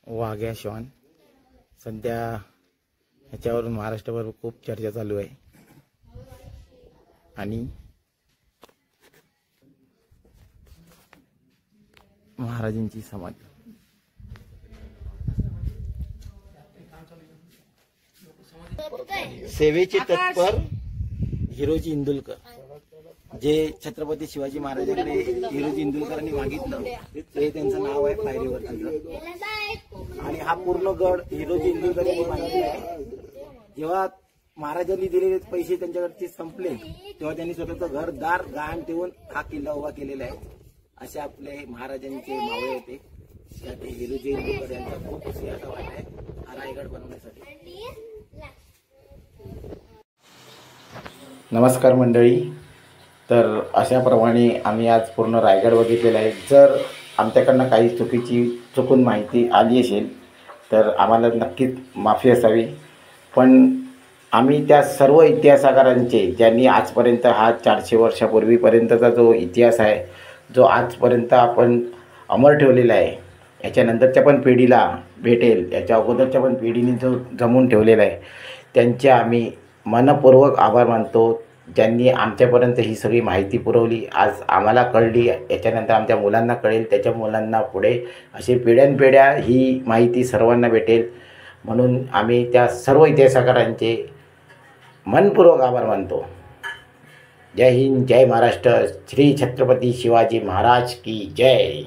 वाघ्या श्वान सध्या ह्याच्यावरून महाराष्ट्रावर खूप चर्चा चालू आहे. आणि महाराजांची समाधी, सेवेचे तत्पर हिरोजी इंदुलकर. जे छत्रपती शिवाजी महाराजांकडे हिरोजी इंदुरकरांनी मागितलं ते त्यांचं नाव आहे पायरीवरचं. आणि हा पूर्ण गड हिरोजी इंदुरकरांनी मागितला आहे. जेव्हा महाराजांनी दिलेले पैसे त्यांच्याकडचे संपले तेव्हा त्यांनी स्वतःचं घरदार गहाण ठेवून हा किल्ला उभा केलेला आहे. असे आपले महाराजांचे मावळे होते. त्यात हिरोजी इंदुरकर यांचा खूप सिंहाचा वाटा आहे हा रायगड बनवण्यासाठी. नमस्कार मंडळी. तर अशाप्रमाणे आम्ही आज पूर्ण रायगड बघितलेला आहे. जर आमच्याकडनं काही चुकून माहिती आली असेल तर आम्हाला नक्कीच माफी असावी. पण आम्ही त्या सर्व इतिहासकारांचे ज्यांनी आजपर्यंत हा 400 वर्षापूर्वीपर्यंतचा जो इतिहास आहे जो आजपर्यंत आपण अमर ठेवलेला आहे, याच्यानंतरच्या पण पिढीला भेटेल, याच्या अगोदरच्या पण पिढीने जो जमवून ठेवलेला आहे, त्यांचे आम्ही मनपूर्वक आभार मानतो. ज्यांनी आमच्यापर्यंत ही सगळी माहिती पुरवली, आज आम्हाला कळली, याच्यानंतर आमच्या मुलांना कळेल, त्याच्या मुलांना पुढे असे पिढ्यानपिढ्या ही माहिती सर्वांना भेटेल. म्हणून आम्ही त्या सर्व इतिहासकारांचे मनपूर्वक आभार मानतो. जय हिंद, जय महाराष्ट्र. श्री छत्रपती शिवाजी महाराज की जय.